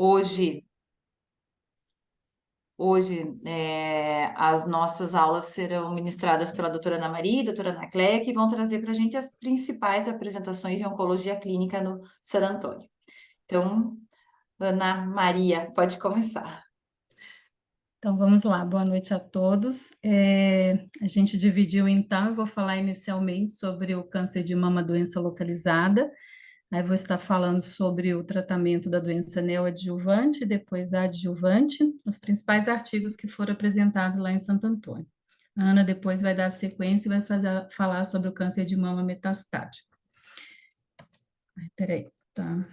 Hoje, as nossas aulas serão ministradas pela doutora Ana Maria e doutora Ana Cléia, que vão trazer para a gente as principais apresentações em oncologia clínica no San Antônio. Então, Ana Maria, pode começar. Então, vamos lá, boa noite a todos. A gente dividiu, então, eu vou falar inicialmente sobre o câncer de mama, doença localizada, aí vou estar falando sobre o tratamento da doença neoadjuvante e depois adjuvante, os principais artigos que foram apresentados lá em Santo Antônio. A Ana depois vai dar sequência e vai falar sobre o câncer de mama metastático. Peraí, tá.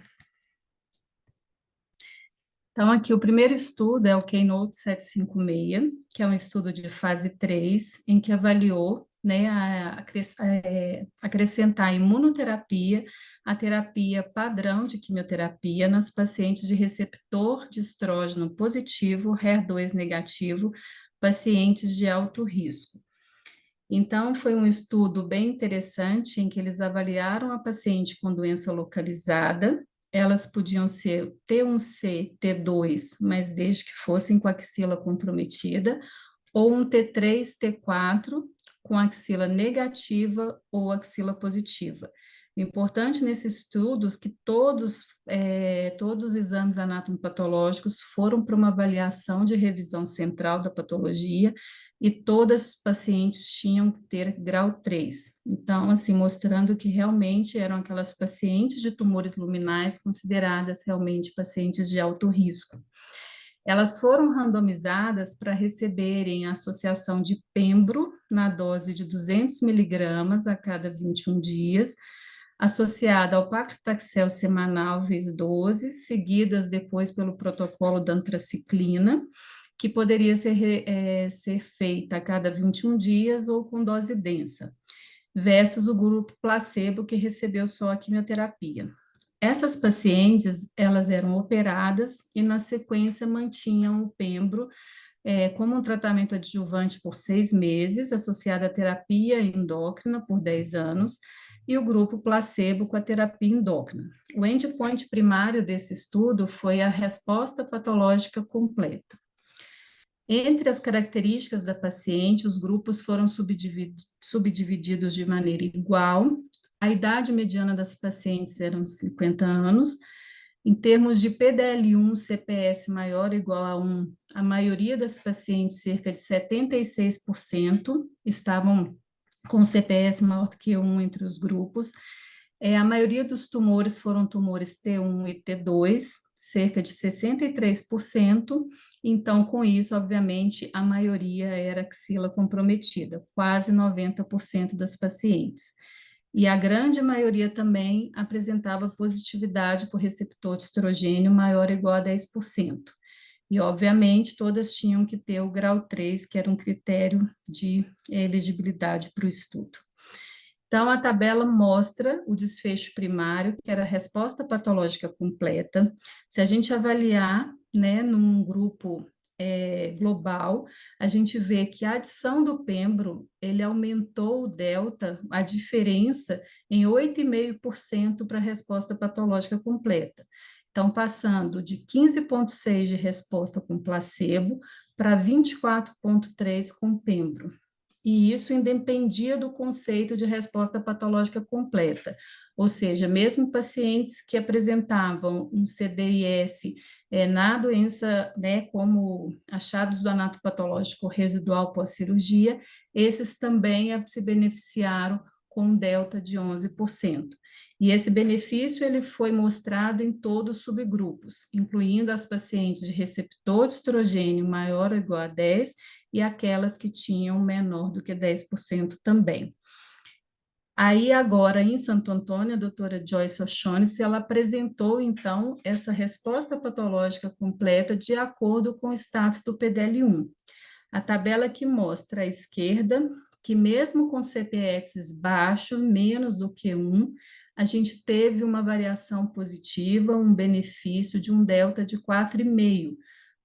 Então, aqui o primeiro estudo é o Keynote 756, que é um estudo de fase 3, em que avaliou, né, acrescentar imunoterapia à terapia padrão de quimioterapia nas pacientes de receptor de estrógeno positivo, HER2 negativo, pacientes de alto risco. Então, foi um estudo bem interessante em que eles avaliaram a paciente com doença localizada. Elas podiam ser T1C, T2, mas desde que fossem com a axila comprometida, ou um T3, T4 com axila negativa ou axila positiva. O importante nesses estudos é que todos os exames anatomopatológicos foram para uma avaliação de revisão central da patologia e todas as pacientes tinham que ter grau 3. Então, assim, mostrando que realmente eram aquelas pacientes de tumores luminais consideradas realmente pacientes de alto risco. Elas foram randomizadas para receberem a associação de pembro na dose de 200 miligramas a cada 21 dias, associada ao paclitaxel semanal vezes 12, seguidas depois pelo protocolo da antraciclina, que poderia ser feita a cada 21 dias ou com dose densa, versus o grupo placebo que recebeu só a quimioterapia. Essas pacientes, elas eram operadas e na sequência mantinham o pembro como um tratamento adjuvante por 6 meses, associado à terapia endócrina por 10 anos, e o grupo placebo com a terapia endócrina. O endpoint primário desse estudo foi a resposta patológica completa. Entre as características da paciente, os grupos foram subdivididos de maneira igual. A idade mediana das pacientes eram 50 anos. Em termos de PDL1, CPS maior ou igual a 1, a maioria das pacientes, cerca de 76%, estavam com CPS maior do que 1 entre os grupos. A maioria dos tumores foram tumores T1 e T2, cerca de 63%. Então, com isso, obviamente, a maioria era axila comprometida, quase 90% das pacientes. E a grande maioria também apresentava positividade por receptor de estrogênio maior ou igual a 10%. E, obviamente, todas tinham que ter o grau 3, que era um critério de elegibilidade para o estudo. Então, a tabela mostra o desfecho primário, que era a resposta patológica completa. Se a gente avaliar, né, num grupo global, a gente vê que a adição do pembro, ele aumentou o delta, a diferença, em 8,5% para a resposta patológica completa. Então, passando de 15,6% de resposta com placebo para 24,3% com pembro. E isso independia do conceito de resposta patológica completa, ou seja, mesmo pacientes que apresentavam um CDIS na doença, né, como achados do anatopatológico residual pós-cirurgia, esses também se beneficiaram com um delta de 11%. E esse benefício ele foi mostrado em todos os subgrupos, incluindo as pacientes de receptor de estrogênio maior ou igual a 10 e aquelas que tinham menor do que 10% também. Aí, agora, em Santo Antônio, a doutora Joyce O'Shaughnessy, ela apresentou, então, essa resposta patológica completa de acordo com o status do PDL1. A tabela que mostra à esquerda, que mesmo com CPX baixo, menos do que 1, a gente teve uma variação positiva, um benefício de um delta de 4,5,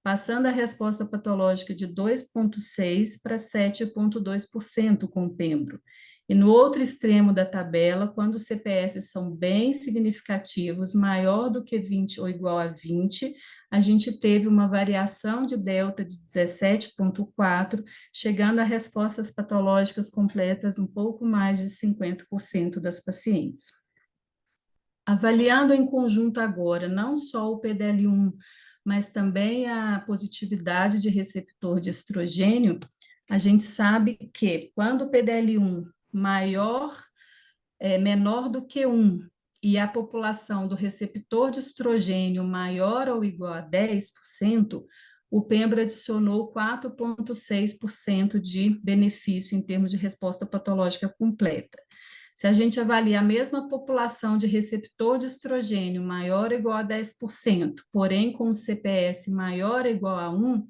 passando a resposta patológica de 2,6% para 7,2% com o pembro. E no outro extremo da tabela, quando os CPS são bem significativos, maior do que 20 ou igual a 20, a gente teve uma variação de delta de 17,4, chegando a respostas patológicas completas um pouco mais de 50% das pacientes. Avaliando em conjunto agora, não só o PDL1, mas também a positividade de receptor de estrogênio, a gente sabe que quando o PDL1 menor do que 1 e a população do receptor de estrogênio maior ou igual a 10%, o Pembro adicionou 4,6% de benefício em termos de resposta patológica completa. Se a gente avalia a mesma população de receptor de estrogênio maior ou igual a 10%, porém com o CPS maior ou igual a 1,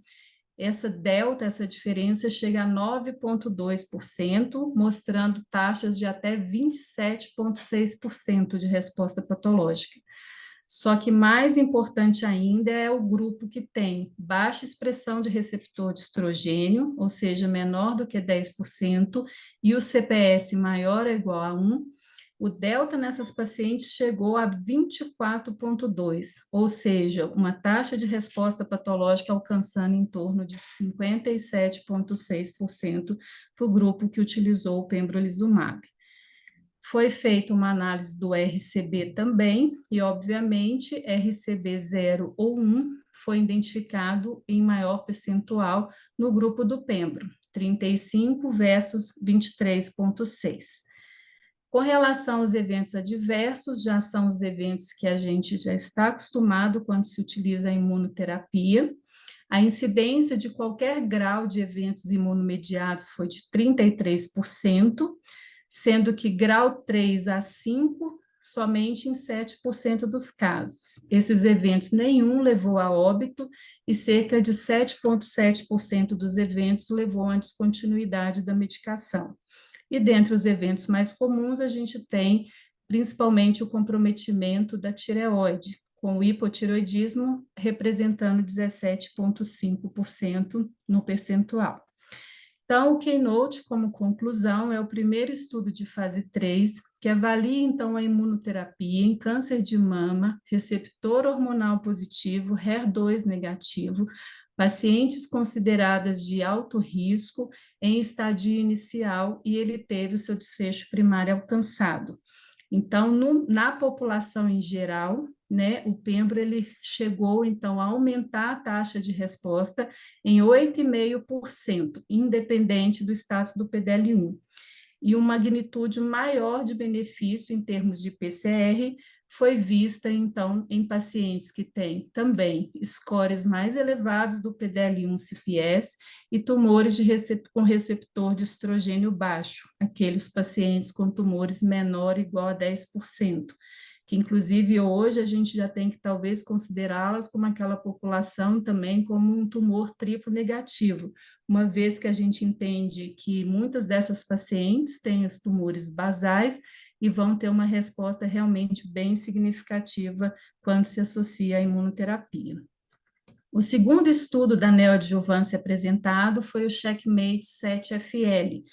essa delta, essa diferença chega a 9,2%, mostrando taxas de até 27,6% de resposta patológica. Só que mais importante ainda é o grupo que tem baixa expressão de receptor de estrogênio, ou seja, menor do que 10%, e o CPS maior ou igual a 1, o delta nessas pacientes chegou a 24,2, ou seja, uma taxa de resposta patológica alcançando em torno de 57,6% para o grupo que utilizou o pembrolizumab. Foi feita uma análise do RCB também, e obviamente RCB 0 ou 1 foi identificado em maior percentual no grupo do pembro, 35 versus 23,6. Com relação aos eventos adversos, já são os eventos que a gente já está acostumado quando se utiliza a imunoterapia. A incidência de qualquer grau de eventos imunomediados foi de 33%, sendo que grau 3 a 5 somente em 7% dos casos. Esses eventos nenhum levou a óbito e cerca de 7,7% dos eventos levou à descontinuidade da medicação. E dentre os eventos mais comuns, a gente tem principalmente o comprometimento da tireoide, com o hipotireoidismo representando 17,5% no percentual. Então, o Keynote, como conclusão, é o primeiro estudo de fase 3, que avalia, então, a imunoterapia em câncer de mama, receptor hormonal positivo, HER2 negativo, pacientes consideradas de alto risco em estadia inicial, e ele teve o seu desfecho primário alcançado. Então, na população em geral, né, o Pembro ele chegou, então, a aumentar a taxa de resposta em 8,5%, independente do status do PDL1. E uma magnitude maior de benefício em termos de PCR foi vista, então, em pacientes que têm também scores mais elevados do PDL1-CPS e tumores com receptor de estrogênio baixo, aqueles pacientes com tumores menor ou igual a 10%, que inclusive hoje a gente já tem que talvez considerá-las como aquela população também como um tumor triplo negativo, uma vez que a gente entende que muitas dessas pacientes têm os tumores basais e vão ter uma resposta realmente bem significativa quando se associa à imunoterapia. O segundo estudo da neoadjuvância apresentado foi o CheckMate 7FL,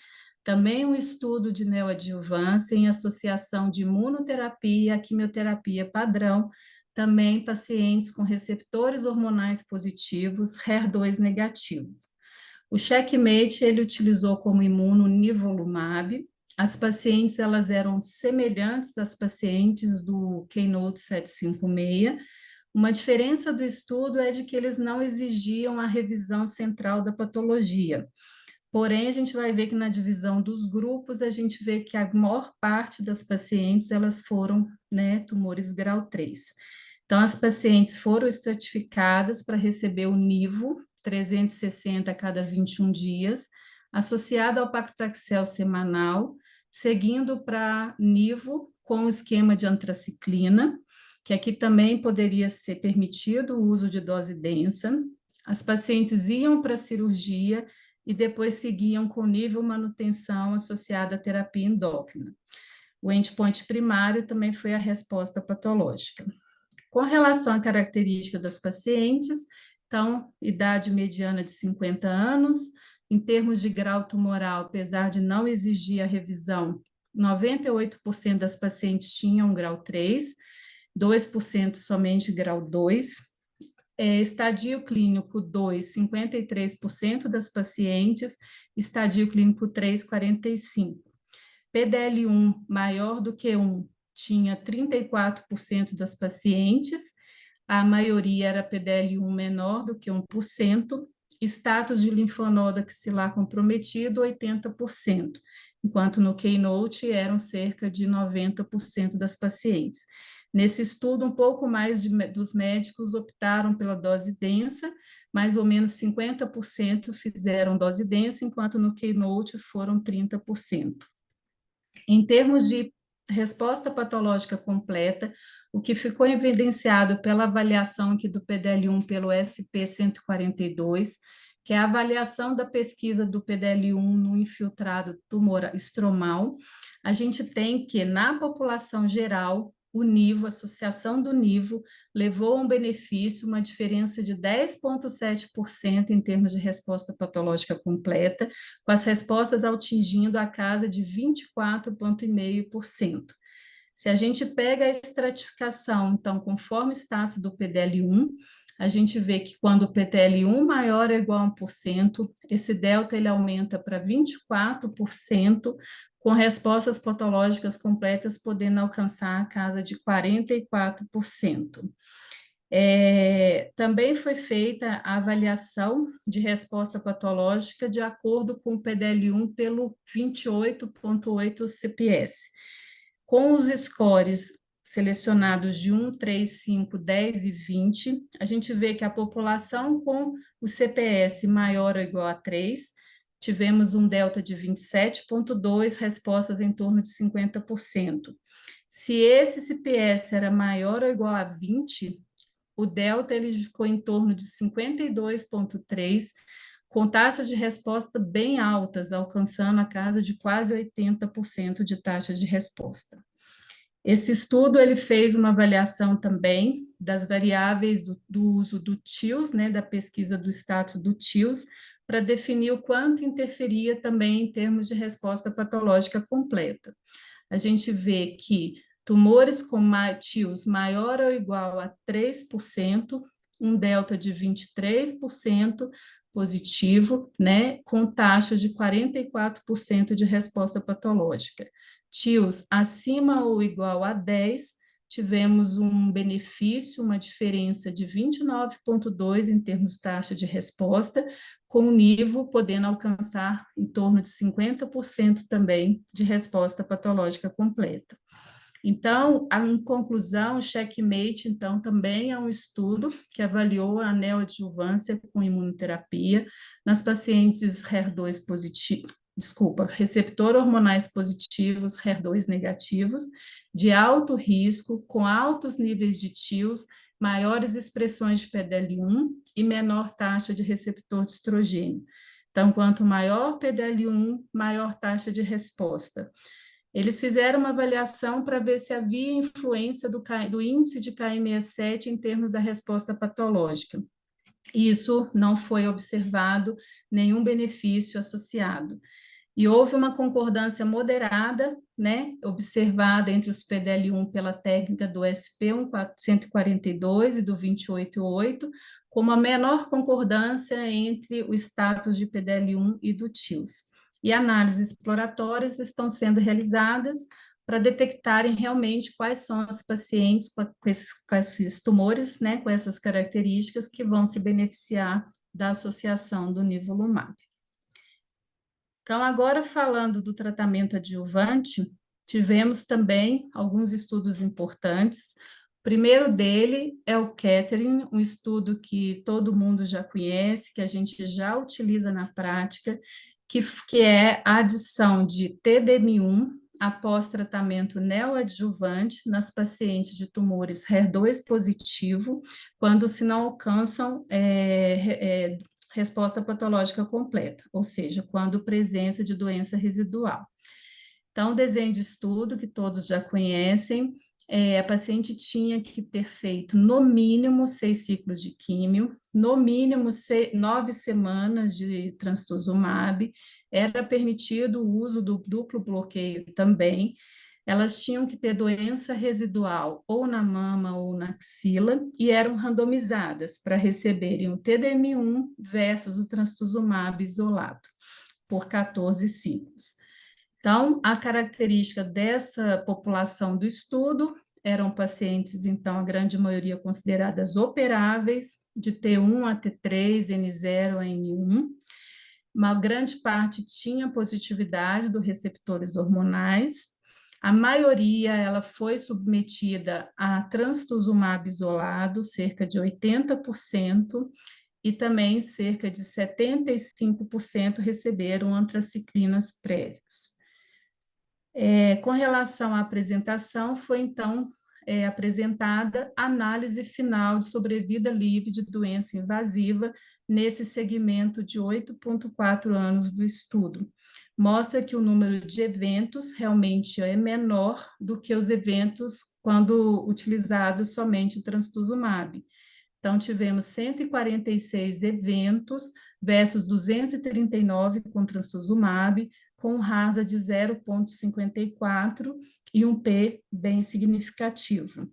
também um estudo de neoadjuvância em associação de imunoterapia e quimioterapia padrão, também pacientes com receptores hormonais positivos, HER2 negativos. O CheckMate, ele utilizou como imuno nivolumab. As pacientes, elas eram semelhantes às pacientes do Keynote 756. Uma diferença do estudo é de que eles não exigiam a revisão central da patologia. Porém, a gente vai ver que na divisão dos grupos, a gente vê que a maior parte das pacientes, elas foram, né, tumores grau 3. Então, as pacientes foram estratificadas para receber o nivo, 360 a cada 21 dias, associado ao paclitaxel semanal, seguindo para nivo com o esquema de antraciclina, que aqui também poderia ser permitido o uso de dose densa. As pacientes iam para a cirurgia e depois seguiam com nível manutenção associada à terapia endócrina. O endpoint primário também foi a resposta patológica. Com relação à característica das pacientes, então, idade mediana de 50 anos, Em termos de grau tumoral, apesar de não exigir a revisão, 98% das pacientes tinham grau 3, 2% somente grau 2. Estadio clínico 2, 53% das pacientes, estadio clínico 3, 45%. PDL1 maior do que 1, tinha 34% das pacientes, a maioria era PDL1 menor do que 1%, status de linfonodo axilar comprometido, 80%, enquanto no Keynote eram cerca de 90% das pacientes. Nesse estudo, um pouco mais dos médicos optaram pela dose densa, mais ou menos 50% fizeram dose densa, enquanto no Keynote foram 30%. Em termos de resposta patológica completa, o que ficou evidenciado pela avaliação aqui do PDL1 pelo SP-142, que é a avaliação da pesquisa do PDL1 no infiltrado tumoral estromal, a gente tem que, na população geral, o NIVO, a associação do NIVO, levou a um benefício, uma diferença de 10,7% em termos de resposta patológica completa, com as respostas atingindo a casa de 24,5%. Se a gente pega a estratificação, então, conforme o status do PDL1, a gente vê que quando o PDL1 maior ou igual a 1%, esse delta ele aumenta para 24%, com respostas patológicas completas podendo alcançar a casa de 44%. Também foi feita a avaliação de resposta patológica de acordo com o PDL1 pelo 28,8 CPS. Com os scores selecionados de 1, 3, 5, 10 e 20, a gente vê que a população com o CPS maior ou igual a 3, tivemos um delta de 27,2, respostas em torno de 50%. Se esse CPS era maior ou igual a 20, o delta ele ficou em torno de 52,3, com taxas de resposta bem altas, alcançando a casa de quase 80% de taxa de resposta. Esse estudo ele fez uma avaliação também das variáveis do uso do TILS, né, da pesquisa do status do TILS, para definir o quanto interferia também em termos de resposta patológica completa. A gente vê que tumores com TILS maior ou igual a 3%, um delta de 23% positivo, né, com taxa de 44% de resposta patológica. TILS acima ou igual a 10, tivemos um benefício, uma diferença de 29,2 em termos de taxa de resposta, com o NIVO podendo alcançar em torno de 50% também de resposta patológica completa. Então, em conclusão, o CheckMate, então, também é um estudo que avaliou a neoadjuvância com imunoterapia nas pacientes HER2 positivos, receptor hormonais positivos, HER2 negativos, de alto risco, com altos níveis de TILS, maiores expressões de PDL1 e menor taxa de receptor de estrogênio. Então, quanto maior PDL1, maior taxa de resposta. Eles fizeram uma avaliação para ver se havia influência do índice de KM67 em termos da resposta patológica. Isso não foi observado nenhum benefício associado. E houve uma concordância moderada, né, observada entre os PDL1 pela técnica do SP-142 e do 28,8, com uma menor concordância entre o status de PDL1 e do TILS. E análises exploratórias estão sendo realizadas para detectarem realmente quais são as pacientes com esses tumores, né, com essas características que vão se beneficiar da associação do nivolumab. Então, agora falando do tratamento adjuvante, tivemos também alguns estudos importantes. O primeiro dele é o KETTERING, um estudo que todo mundo já conhece, que a gente já utiliza na prática, que é a adição de TDM1 após tratamento neoadjuvante nas pacientes de tumores HER2 positivo, quando se não alcançam resposta patológica completa, ou seja, quando presença de doença residual. Então, o desenho de estudo, que todos já conhecem, A paciente tinha que ter feito no mínimo 6 ciclos de químio, no mínimo 9 semanas de trastuzumab, era permitido o uso do duplo bloqueio também. Elas tinham que ter doença residual ou na mama ou na axila e eram randomizadas para receberem o TDM1 versus o trastuzumab isolado por 14 ciclos. Então, a característica dessa população do estudo eram pacientes, então, a grande maioria consideradas operáveis, de T1 a T3, N0 a N1. Uma grande parte tinha positividade dos receptores hormonais. A maioria ela foi submetida a trastuzumab isolado, cerca de 80%, e também cerca de 75% receberam antraciclinas prévias. Com relação à apresentação, foi então apresentada análise final de sobrevida livre de doença invasiva nesse segmento de 8,4 anos do estudo. Mostra que o número de eventos realmente é menor do que os eventos quando utilizado somente o trastuzumab. Então, tivemos 146 eventos versus 239 com trastuzumab, com um RASA de 0,54 e um P bem significativo.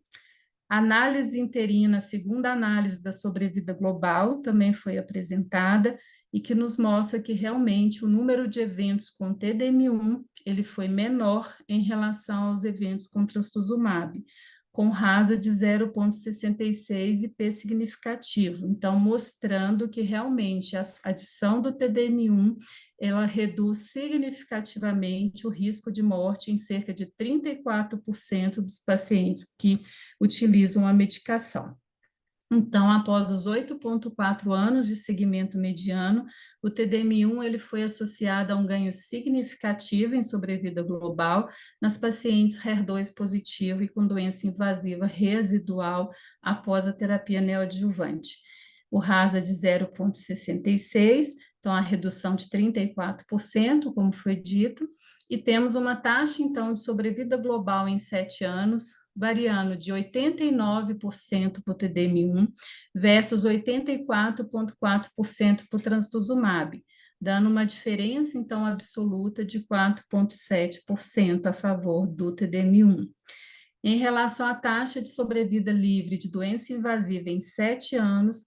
Análise interina, segunda análise da sobrevida global, também foi apresentada e que nos mostra que realmente o número de eventos com TDM1 ele foi menor em relação aos eventos com trastuzumab, com RASA de 0,66 e P significativo. Então, mostrando que realmente a adição do TDM1 ela reduz significativamente o risco de morte em cerca de 34% dos pacientes que utilizam a medicação. Então, após os 8,4 anos de segmento mediano, o TDM1 ele foi associado a um ganho significativo em sobrevida global nas pacientes HER2 positivo e com doença invasiva residual após a terapia neoadjuvante. O RASA de 0,66, então a redução de 34%, como foi dito, e temos uma taxa, então, de sobrevida global em 7 anos, variando de 89% para o TDM1 versus 84,4% para o trastuzumab, dando uma diferença, então, absoluta de 4,7% a favor do TDM1. Em relação à taxa de sobrevida livre de doença invasiva em 7 anos,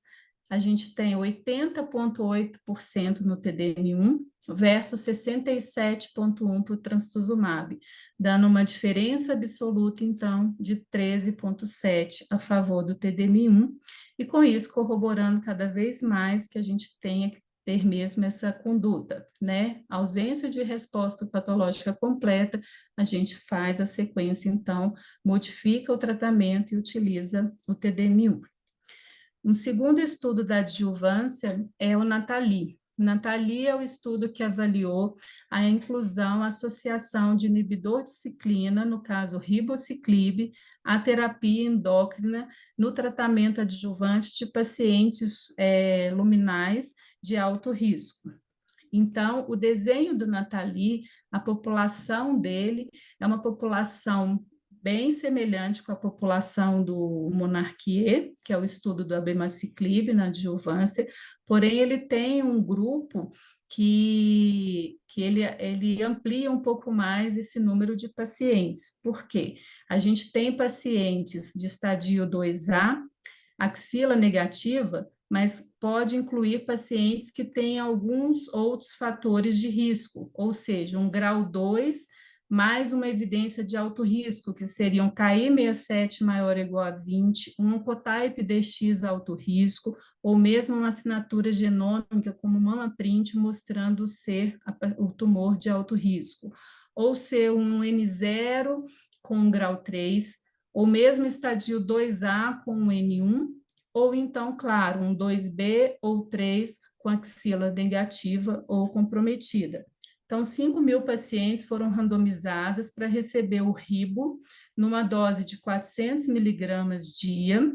a gente tem 80,8% no TDM1 versus 67,1% para o trastuzumab, dando uma diferença absoluta, então, de 13,7% a favor do TDM1, e com isso corroborando cada vez mais que a gente tenha que ter mesmo essa conduta, né? Ausência de resposta patológica completa, a gente faz a sequência, então, modifica o tratamento e utiliza o TDM1. Um segundo estudo da adjuvância é o NATALI. O NATALI é o estudo que avaliou a inclusão, a associação de inibidor de ciclina, no caso ribociclib, à terapia endócrina no tratamento adjuvante de pacientes luminais de alto risco. Então, o desenho do NATALI, a população dele é uma população bem semelhante com a população do Monarchie, que é o estudo do abemaciclib na adjuvância, porém ele tem um grupo que ele amplia um pouco mais esse número de pacientes. Por quê? A gente tem pacientes de estadio 2A, axila negativa, mas pode incluir pacientes que têm alguns outros fatores de risco, ou seja, um grau 2 mais uma evidência de alto risco, que seriam KI67 maior ou igual a 20, um oncotype DX alto risco, ou mesmo uma assinatura genômica como MamaPrint mostrando ser o tumor de alto risco, ou ser um N0 com um grau 3, ou mesmo estadio 2A com um N1, ou então, claro, um 2B ou 3 com axila negativa ou comprometida. Então, 5.000 pacientes foram randomizadas para receber o ribo numa dose de 400 miligramas dia,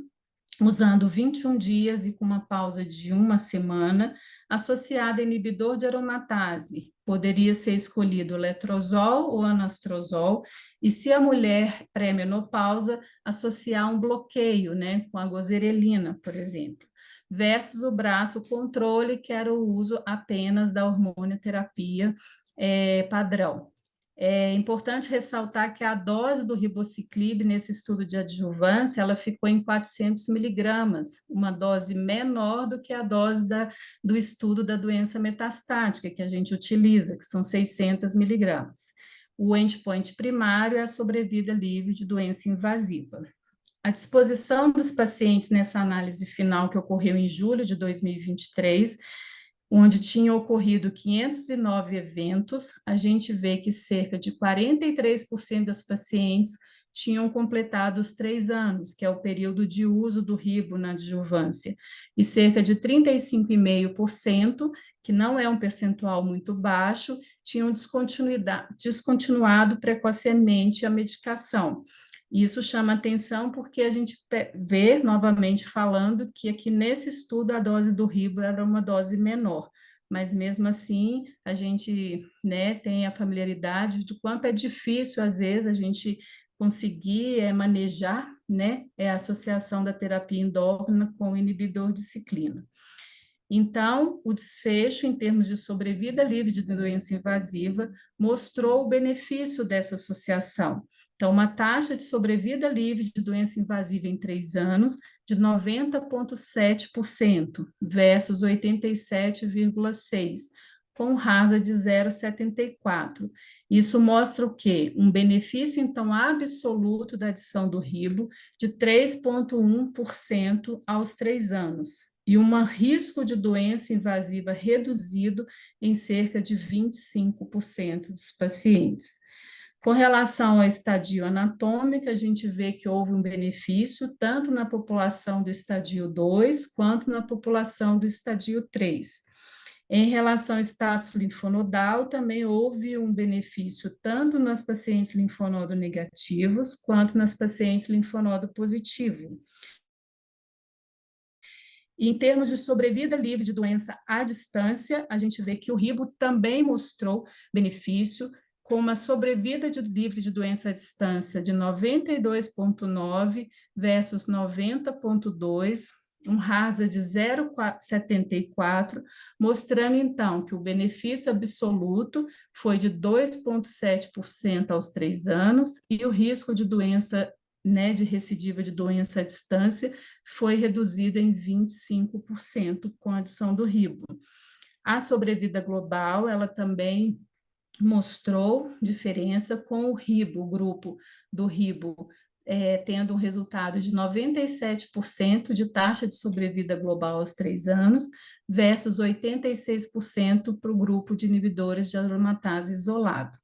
usando 21 dias e com uma pausa de uma semana, associada a inibidor de aromatase. Poderia ser escolhido letrozol ou anastrozol, e se a mulher pré-menopausa, associar um bloqueio, né, com a gozerelina, por exemplo, versus o braço controle, que era o uso apenas da hormonioterapia padrão. É importante ressaltar que a dose do ribociclib nesse estudo de adjuvância, ela ficou em 400 miligramas, uma dose menor do que a dose do estudo da doença metastática que a gente utiliza, que são 600 miligramas. O endpoint primário é a sobrevida livre de doença invasiva. A disposição dos pacientes nessa análise final, que ocorreu em julho de 2023, onde tinham ocorrido 509 eventos, a gente vê que cerca de 43% das pacientes tinham completado os 3 anos, que é o período de uso do ribo na adjuvância, e cerca de 35,5%, que não é um percentual muito baixo, tinham descontinuado precocemente a medicação. Isso chama atenção porque a gente vê, novamente falando, que aqui nesse estudo a dose do ribo era uma dose menor, mas mesmo assim a gente, né, tem a familiaridade de quanto é difícil, às vezes, a gente conseguir manejar, né, a associação da terapia endócrina com o inibidor de ciclina. Então, o desfecho, em termos de sobrevida livre de doença invasiva, mostrou o benefício dessa associação. Então, uma taxa de sobrevida livre de doença invasiva em 3 anos de 90,7% versus 87,6%, com rasa de 0,74. Isso mostra o quê? Um benefício, então, absoluto da adição do ribo de 3,1% aos 3 anos e um risco de doença invasiva reduzido em cerca de 25% dos pacientes. Com relação ao estadio anatômico, a gente vê que houve um benefício tanto na população do estadio 2 quanto na população do estadio 3. Em relação ao status linfonodal, também houve um benefício tanto nas pacientes linfonodo negativos quanto nas pacientes linfonodo positivo. E em termos de sobrevida livre de doença à distância, a gente vê que o ribo também mostrou benefício, com uma sobrevida livre de doença à distância de 92,9 versus 90,2, um HASA de 0,74, mostrando então que o benefício absoluto foi de 2,7% aos 3 anos e o risco de doença, né, de recidiva de doença à distância foi reduzido em 25% com a adição do ribo. A sobrevida global, ela também mostrou diferença com o ribo, o grupo do ribo, tendo um resultado de 97% de taxa de sobrevida global aos 3 anos, versus 86% para o grupo de inibidores de aromatase isolado.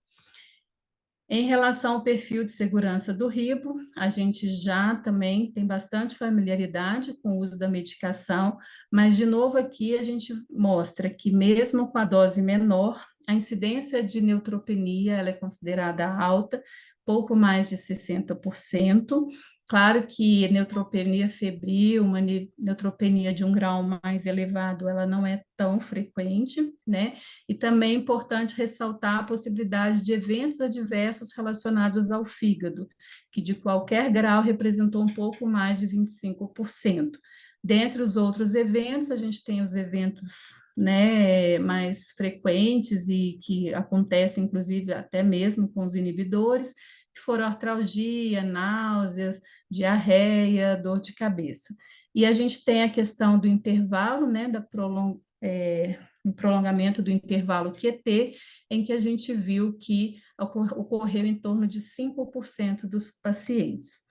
Em relação ao perfil de segurança do ribo, a gente já também tem bastante familiaridade com o uso da medicação, mas, de novo, aqui a gente mostra que, mesmo com a dose menor, a incidência de neutropenia ela é considerada alta, pouco mais de 60%. Claro que neutropenia febril, uma neutropenia de um grau mais elevado, ela não é tão frequente, né? E também é importante ressaltar a possibilidade de eventos adversos relacionados ao fígado, que de qualquer grau representou um pouco mais de 25%. Dentre os outros eventos, a gente tem os eventos, né, mais frequentes e que acontecem, inclusive, até mesmo com os inibidores, que foram artralgia, náuseas, diarreia, dor de cabeça. E a gente tem a questão do intervalo, né, um prolongamento do intervalo QT, em que a gente viu que ocorreu em torno de 5% dos pacientes.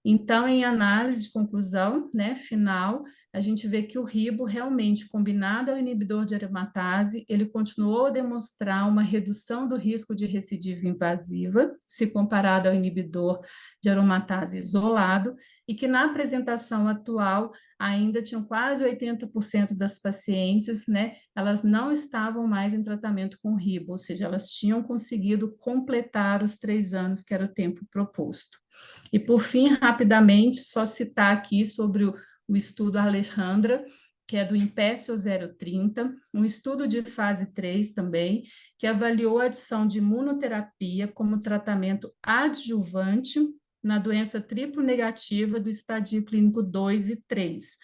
Então, em análise de conclusão, né, final, a gente vê que o ribo realmente, combinado ao inibidor de aromatase, ele continuou a demonstrar uma redução do risco de recidiva invasiva, se comparado ao inibidor de aromatase isolado, e que na apresentação atual ainda tinham quase 80% das pacientes, né, elas não estavam mais em tratamento com ribo, ou seja, elas tinham conseguido completar os 3 anos, que era o tempo proposto. E, por fim, rapidamente, só citar aqui sobre o estudo Alejandra, que é do Impécio 030, um estudo de fase 3 também, que avaliou a adição de imunoterapia como tratamento adjuvante na doença triplo negativa do estadio clínico 2 e 3.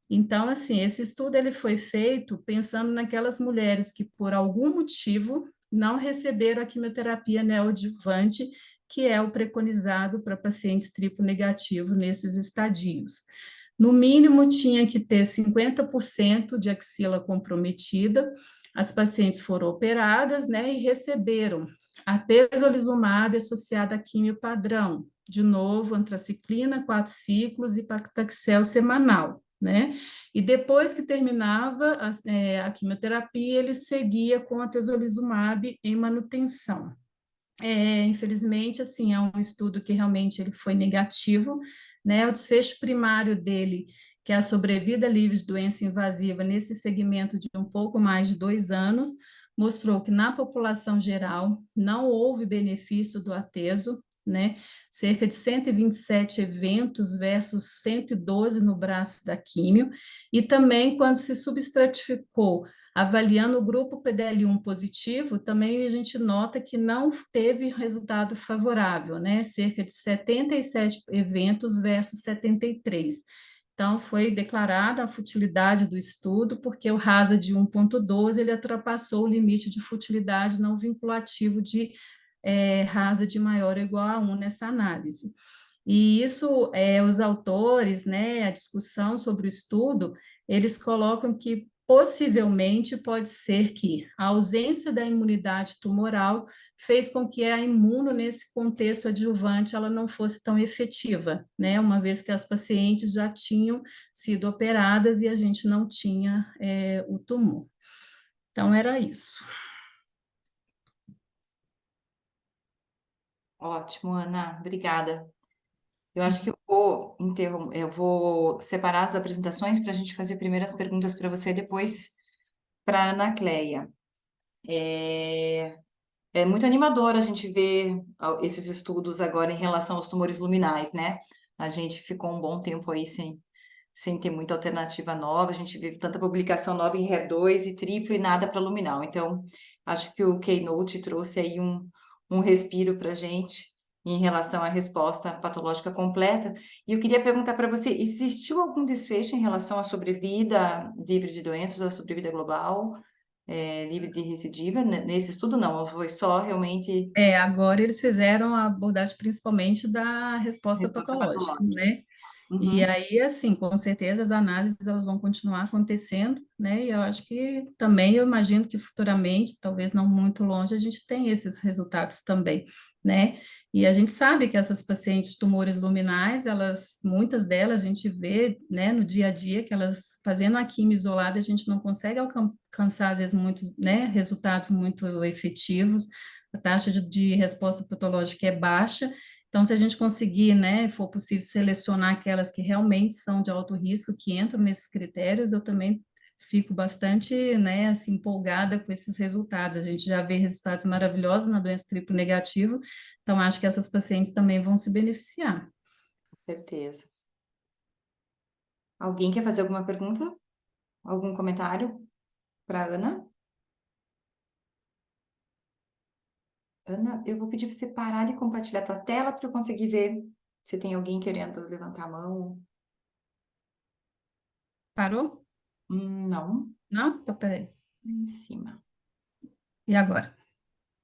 Então, assim, esse estudo ele foi feito pensando naquelas mulheres que, por algum motivo, não receberam a quimioterapia neoadjuvante, que é o preconizado para pacientes triplo negativo nesses estadios. No mínimo, tinha que ter 50% de axila comprometida. As pacientes foram operadas, né, e receberam a atezolizumab associada a quimio padrão, de novo, antraciclina, 4 ciclos e paclitaxel semanal, né? E depois que terminava a quimioterapia, ele seguia com a atezolizumab em manutenção. Infelizmente, assim, é um estudo que realmente ele foi negativo, né? O desfecho primário dele, que é a sobrevida livre de doença invasiva nesse segmento de um pouco mais de 2 anos, mostrou que na população geral não houve benefício do ateso, né? Cerca de 127 eventos versus 112 no braço da químio, e também quando se substratificou avaliando o grupo PDL1 positivo, também a gente nota que não teve resultado favorável, né? Cerca de 77 eventos versus 73. Então, foi declarada a futilidade do estudo, porque o HASA de 1.12 ele ultrapassou o limite de futilidade não vinculativo de HASA de maior ou igual a 1 nessa análise. E isso, os autores, né, a discussão sobre o estudo, eles colocam que possivelmente pode ser que a ausência da imunidade tumoral fez com que a imuno, nesse contexto adjuvante, ela não fosse tão efetiva, né? Uma vez que as pacientes já tinham sido operadas e a gente não tinha o tumor. Então, era isso. Ótimo, Ana, obrigada. Eu acho que eu vou separar as apresentações para a gente fazer primeiro as perguntas para você, depois para a Ana Cleia. É, é muito animador a gente ver esses estudos agora em relação aos tumores luminais, né? A gente ficou um bom tempo aí sem ter muita alternativa nova, a gente viu tanta publicação nova em HER2 e triplo e nada para luminal. Então, acho que o Keynote trouxe aí um respiro para a gente em relação à resposta patológica completa. E eu queria perguntar para você, existiu algum desfecho em relação à sobrevida livre de doenças ou à sobrevida global, livre de recidiva? Nesse estudo, não, foi só realmente Agora eles fizeram a abordagem principalmente da resposta resposta patológica, patológica. né? E Uhum, aí, assim, com certeza as análises elas vão continuar acontecendo, né? E eu acho que também, eu imagino que futuramente, talvez não muito longe, a gente tem esses resultados também, né? E a gente sabe que essas pacientes tumores luminais, elas, muitas delas a gente vê, né, no dia a dia, que elas fazendo a quimio isolada, a gente não consegue alcançar, às vezes, muito, né, resultados muito efetivos, a taxa de resposta patológica é baixa. Então, se a gente conseguir, né, for possível selecionar aquelas que realmente são de alto risco, que entram nesses critérios, eu também fico bastante, né, assim, empolgada com esses resultados. A gente já vê resultados maravilhosos na doença triplo negativa, então acho que essas pacientes também vão se beneficiar. com certeza. Alguém quer fazer alguma pergunta? Algum comentário para Ana? Ana, eu vou pedir para você parar de compartilhar tua tela para eu conseguir ver se tem alguém querendo levantar a mão. Parou? Não, Não? Então, peraí. em cima. E agora?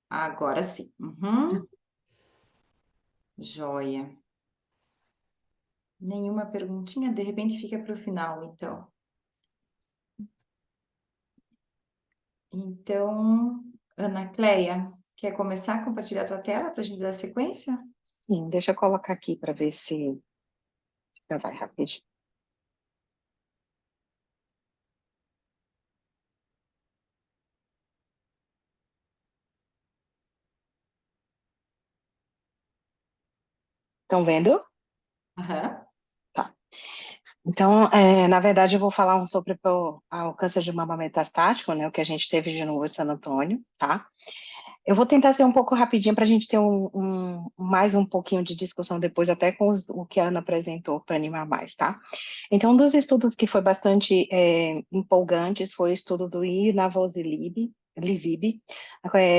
Agora sim. Uhum. Joia. Nenhuma perguntinha? De repente fica para o final, então. Então, Ana Cleia, quer começar a compartilhar tua tela para a gente dar sequência? Sim, deixa eu colocar aqui para ver se já vai rapidinho. Estão vendo? Aham. Tá. Então, na verdade, eu vou falar sobre o câncer de mama metastático, né, o que a gente teve de novo em San Antônio, tá? Eu vou tentar ser um pouco rapidinho para a gente ter mais um pouquinho de discussão depois, até com o que a Ana apresentou, para animar mais, tá? Então, um dos estudos que foi bastante empolgantes foi o estudo do inavolisib,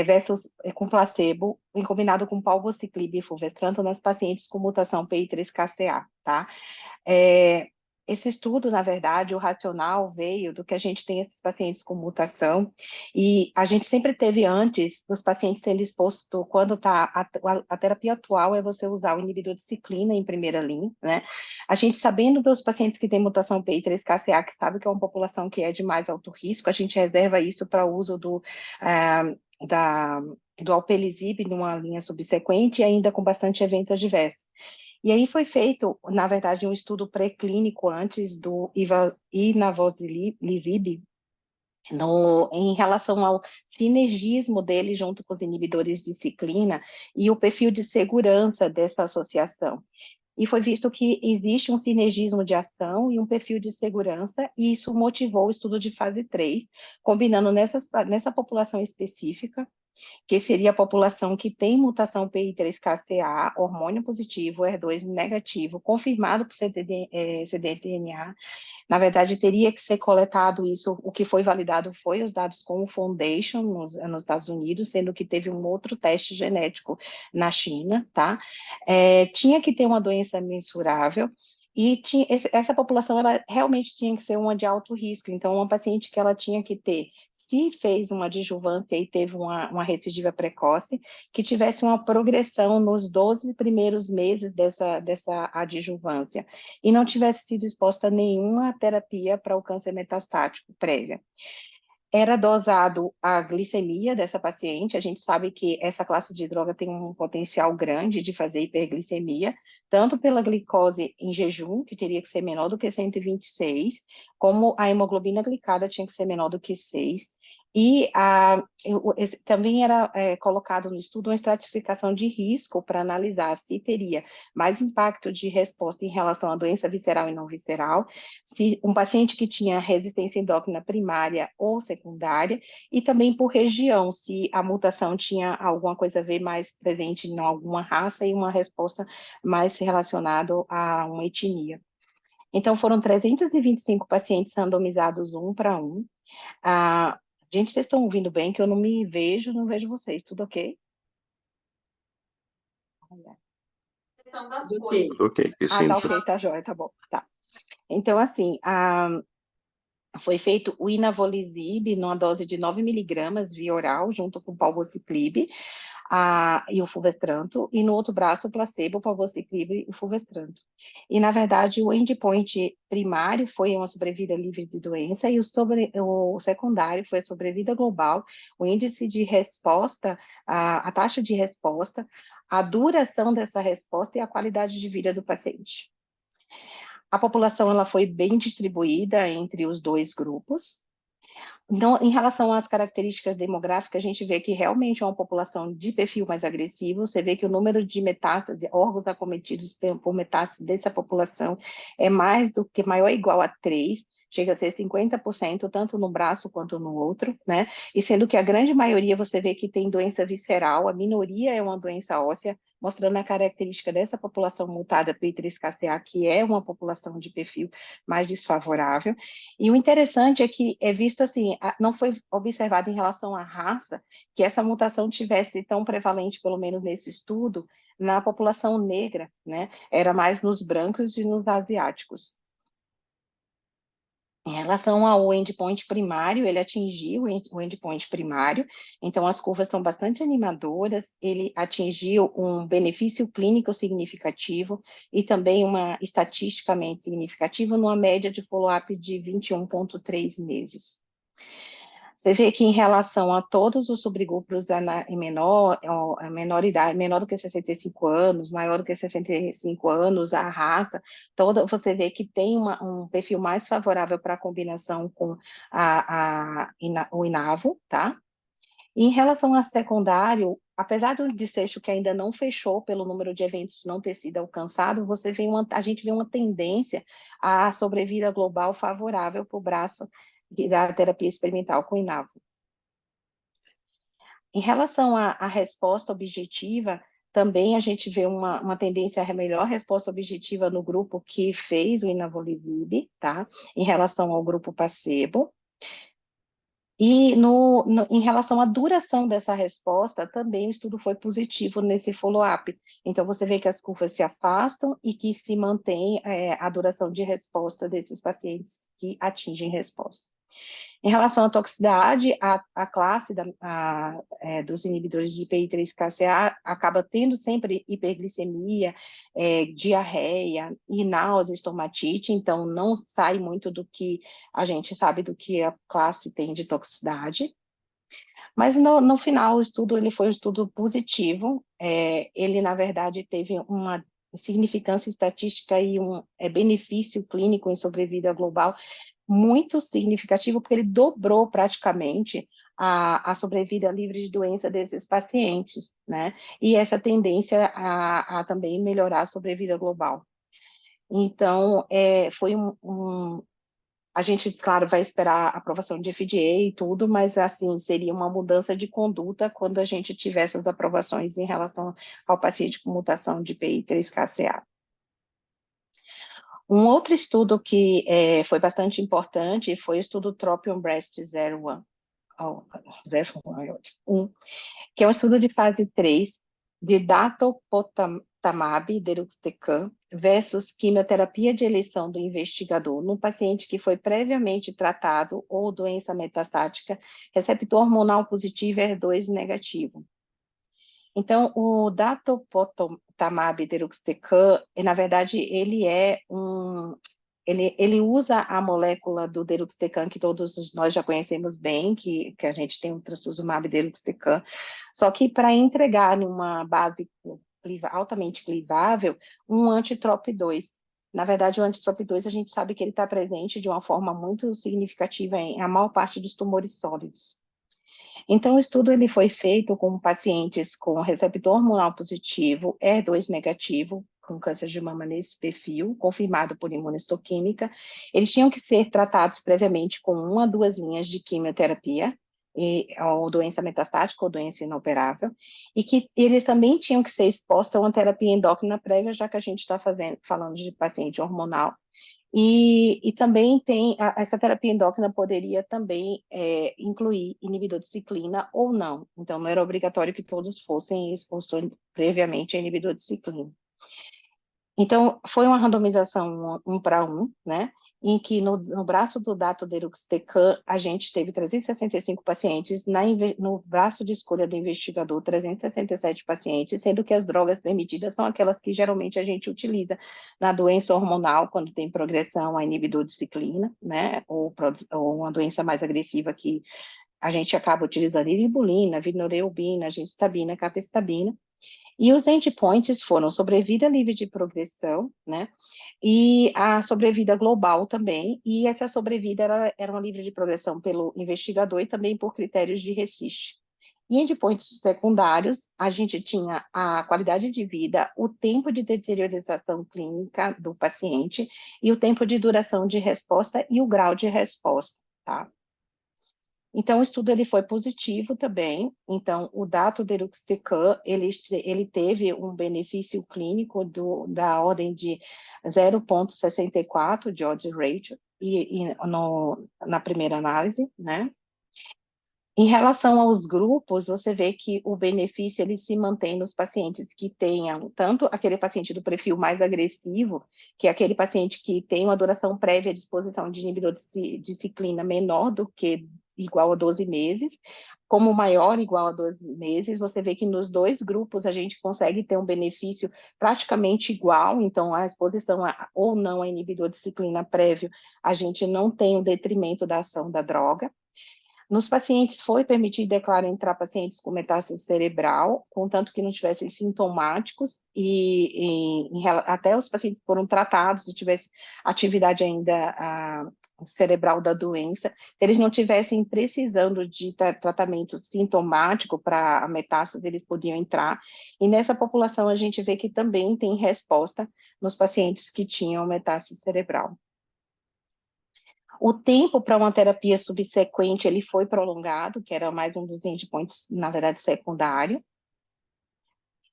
versus com placebo, em combinado com palbociclib e fulvestrant nas pacientes com mutação PI3KCA, tá? Esse estudo, na verdade, o racional veio do que a gente tem esses pacientes com mutação, e a gente sempre teve antes dos pacientes terem exposto, quando tá, a terapia atual é você usar o inibidor de ciclina em primeira linha, né? A gente sabendo dos pacientes que têm mutação PI3KCA, que sabe que é uma população que é de mais alto risco, a gente reserva isso para o uso do alpelisib numa linha subsequente e ainda com bastante evento adverso. E aí foi feito, na verdade, um estudo pré-clínico antes do inavolisib, em relação ao sinergismo dele junto com os inibidores de ciclina e o perfil de segurança dessa associação. E foi visto que existe um sinergismo de ação e um perfil de segurança, e isso motivou o estudo de fase 3, combinando nessa população específica, que seria a população que tem mutação PI3KCA, hormônio positivo, HER2 negativo, confirmado por ctDNA. Na verdade, teria que ser coletado isso, o que foi validado foi os dados com o Foundation nos Estados Unidos, sendo que teve um outro teste genético na China, tá? Tinha que ter uma doença mensurável, e essa população, ela realmente tinha que ser uma de alto risco, então uma paciente que ela tinha que ter, se fez uma adjuvância e teve uma recidiva precoce, que tivesse uma progressão nos 12 primeiros meses dessa adjuvância, e não tivesse sido exposta a nenhuma terapia para o câncer metastático prévia. Era dosado a glicemia dessa paciente, a gente sabe que essa classe de droga tem um potencial grande de fazer hiperglicemia, tanto pela glicose em jejum, que teria que ser menor do que 126, como a hemoglobina glicada tinha que ser menor do que 6, e também era colocado no estudo uma estratificação de risco para analisar se teria mais impacto de resposta em relação à doença visceral e não visceral, se um paciente que tinha resistência endócrina primária ou secundária, e também por região, se a mutação tinha alguma coisa a ver mais presente em alguma raça e uma resposta mais relacionada a uma etnia. Então, foram 325 pacientes randomizados 1 para 1. Gente, vocês estão ouvindo bem, que eu não me vejo, não vejo vocês, tudo ok? Ok, tá ok, tá jóia, tá bom, tá. Então, assim, foi feito o inavolisib numa dose de 9 miligramas via oral, junto com o palbociclib e o fulvestranto, e no outro braço o placebo, palbociclib e o fulvestranto. E, na verdade, o endpoint primário foi uma sobrevida livre de doença, e o secundário foi a sobrevida global, o índice de resposta, a taxa de resposta, a duração dessa resposta e a qualidade de vida do paciente. A população ela foi bem distribuída entre os dois grupos. Então, em relação às características demográficas, a gente vê que realmente é uma população de perfil mais agressivo. Você vê que o número de metástases, órgãos acometidos por metástase dessa população é mais do que maior ou igual a 3, chega a ser 50%, tanto no braço quanto no outro, né? E sendo que a grande maioria você vê que tem doença visceral, a minoria é uma doença óssea, mostrando a característica dessa população mutada PI3KCA, que é uma população de perfil mais desfavorável. E o interessante é que é visto assim, não foi observado em relação à raça, que essa mutação tivesse tão prevalente, pelo menos nesse estudo, na população negra, né? Era mais nos brancos e nos asiáticos. Em relação ao endpoint primário, ele atingiu o endpoint primário, então as curvas são bastante animadoras, ele atingiu um benefício clínico significativo e também uma estatisticamente significativa numa média de follow-up de 21,3 meses. Você vê que em relação a todos os subgrupos menor idade, menor do que 65 anos, maior do que 65 anos, a raça, você vê que tem um perfil mais favorável para a combinação com o inavo, tá? E em relação a secundário, apesar do desfecho que ainda não fechou pelo número de eventos não ter sido alcançado, a gente vê uma tendência à sobrevida global favorável para o braço da terapia experimental com inavo. Em relação à resposta objetiva, também a gente vê uma tendência à melhor resposta objetiva no grupo que fez o inavolisib, tá? Em relação ao grupo placebo. E em relação à duração dessa resposta, também o estudo foi positivo nesse follow-up. Então, você vê que as curvas se afastam e que se mantém a duração de resposta desses pacientes que atingem resposta. Em relação à toxicidade, a classe dos inibidores de PI3Kca acaba tendo sempre hiperglicemia, diarreia e náusea, estomatite, então não sai muito do que a gente sabe do que a classe tem de toxicidade. Mas no final o estudo ele foi um estudo positivo, ele na verdade teve uma significância estatística e um benefício clínico em sobrevida global muito significativo, porque ele dobrou praticamente a sobrevida livre de doença desses pacientes, né? E essa tendência a também melhorar a sobrevida global. Então, foi a gente, claro, vai esperar a aprovação de FDA e tudo, mas, assim, seria uma mudança de conduta quando a gente tiver essas aprovações em relação ao paciente com mutação de PI3Kca. Um outro estudo que foi bastante importante foi o estudo Tropion-Breast 01, que é um estudo de fase 3 de datopotamab deruxtecan versus quimioterapia de eleição do investigador no paciente que foi previamente tratado ou doença metastática, receptor hormonal positivo HER2 negativo. Então, o datopotamab deruxtecan, na verdade, ele usa a molécula do deruxtecan, que todos nós já conhecemos bem, que a gente tem o trastuzumab deruxtecan, só que para entregar numa base altamente clivável, um anti-TROP2. Na verdade, o anti-TROP2, a gente sabe que ele está presente de uma forma muito significativa em a maior parte dos tumores sólidos. Então, o estudo ele foi feito com pacientes com receptor hormonal positivo, HER2 negativo, com câncer de mama nesse perfil, confirmado por imunistoquímica. Eles tinham que ser tratados previamente com 1 a 2 linhas de quimioterapia, ou doença metastática ou doença inoperável, e que eles também tinham que ser expostos a uma terapia endócrina prévia, já que a gente está falando de paciente hormonal, e também essa terapia endócrina poderia também incluir inibidor de ciclina ou não. Então, não era obrigatório que todos fossem expostos previamente a inibidor de ciclina. Então, foi uma randomização 1 para 1, né? Em que no braço do datoderuxtecan, a gente teve 365 pacientes, no braço de escolha do investigador, 367 pacientes, sendo que as drogas permitidas são aquelas que geralmente a gente utiliza na doença hormonal, quando tem progressão a inibidor de ciclina, né, ou uma doença mais agressiva que a gente acaba utilizando iribulina, vinorelbina, gemcitabina, capecitabina. E os endpoints foram sobrevida livre de progressão, né, e a sobrevida global também, e essa sobrevida era uma livre de progressão pelo investigador e também por critérios de RECIST. E endpoints secundários, a gente tinha a qualidade de vida, o tempo de deteriorização clínica do paciente e o tempo de duração de resposta e o grau de resposta, tá? Então, o estudo ele foi positivo também. Então, o datoderuxtecan, ele teve um benefício clínico da ordem de 0,64 de odds ratio na primeira análise, né? Em relação aos grupos, você vê que o benefício ele se mantém nos pacientes que tenham tanto aquele paciente do perfil mais agressivo, que é aquele paciente que tem uma duração prévia de exposição de inibidor de ciclina menor do que igual a 12 meses, como maior igual a 12 meses, você vê que nos dois grupos a gente consegue ter um benefício praticamente igual, então a exposição ou não a inibidor de ciclina prévio, a gente não tem o detrimento da ação da droga. Nos pacientes foi permitido, é claro, entrar pacientes com metástase cerebral, contanto que não tivessem sintomáticos, até os pacientes foram tratados e tivesse atividade ainda cerebral da doença, se eles não tivessem precisando de tratamento sintomático para a metástase, eles podiam entrar, e nessa população a gente vê que também tem resposta nos pacientes que tinham metástase cerebral. O tempo para uma terapia subsequente, ele foi prolongado, que era mais um dos endpoints, na verdade, secundário.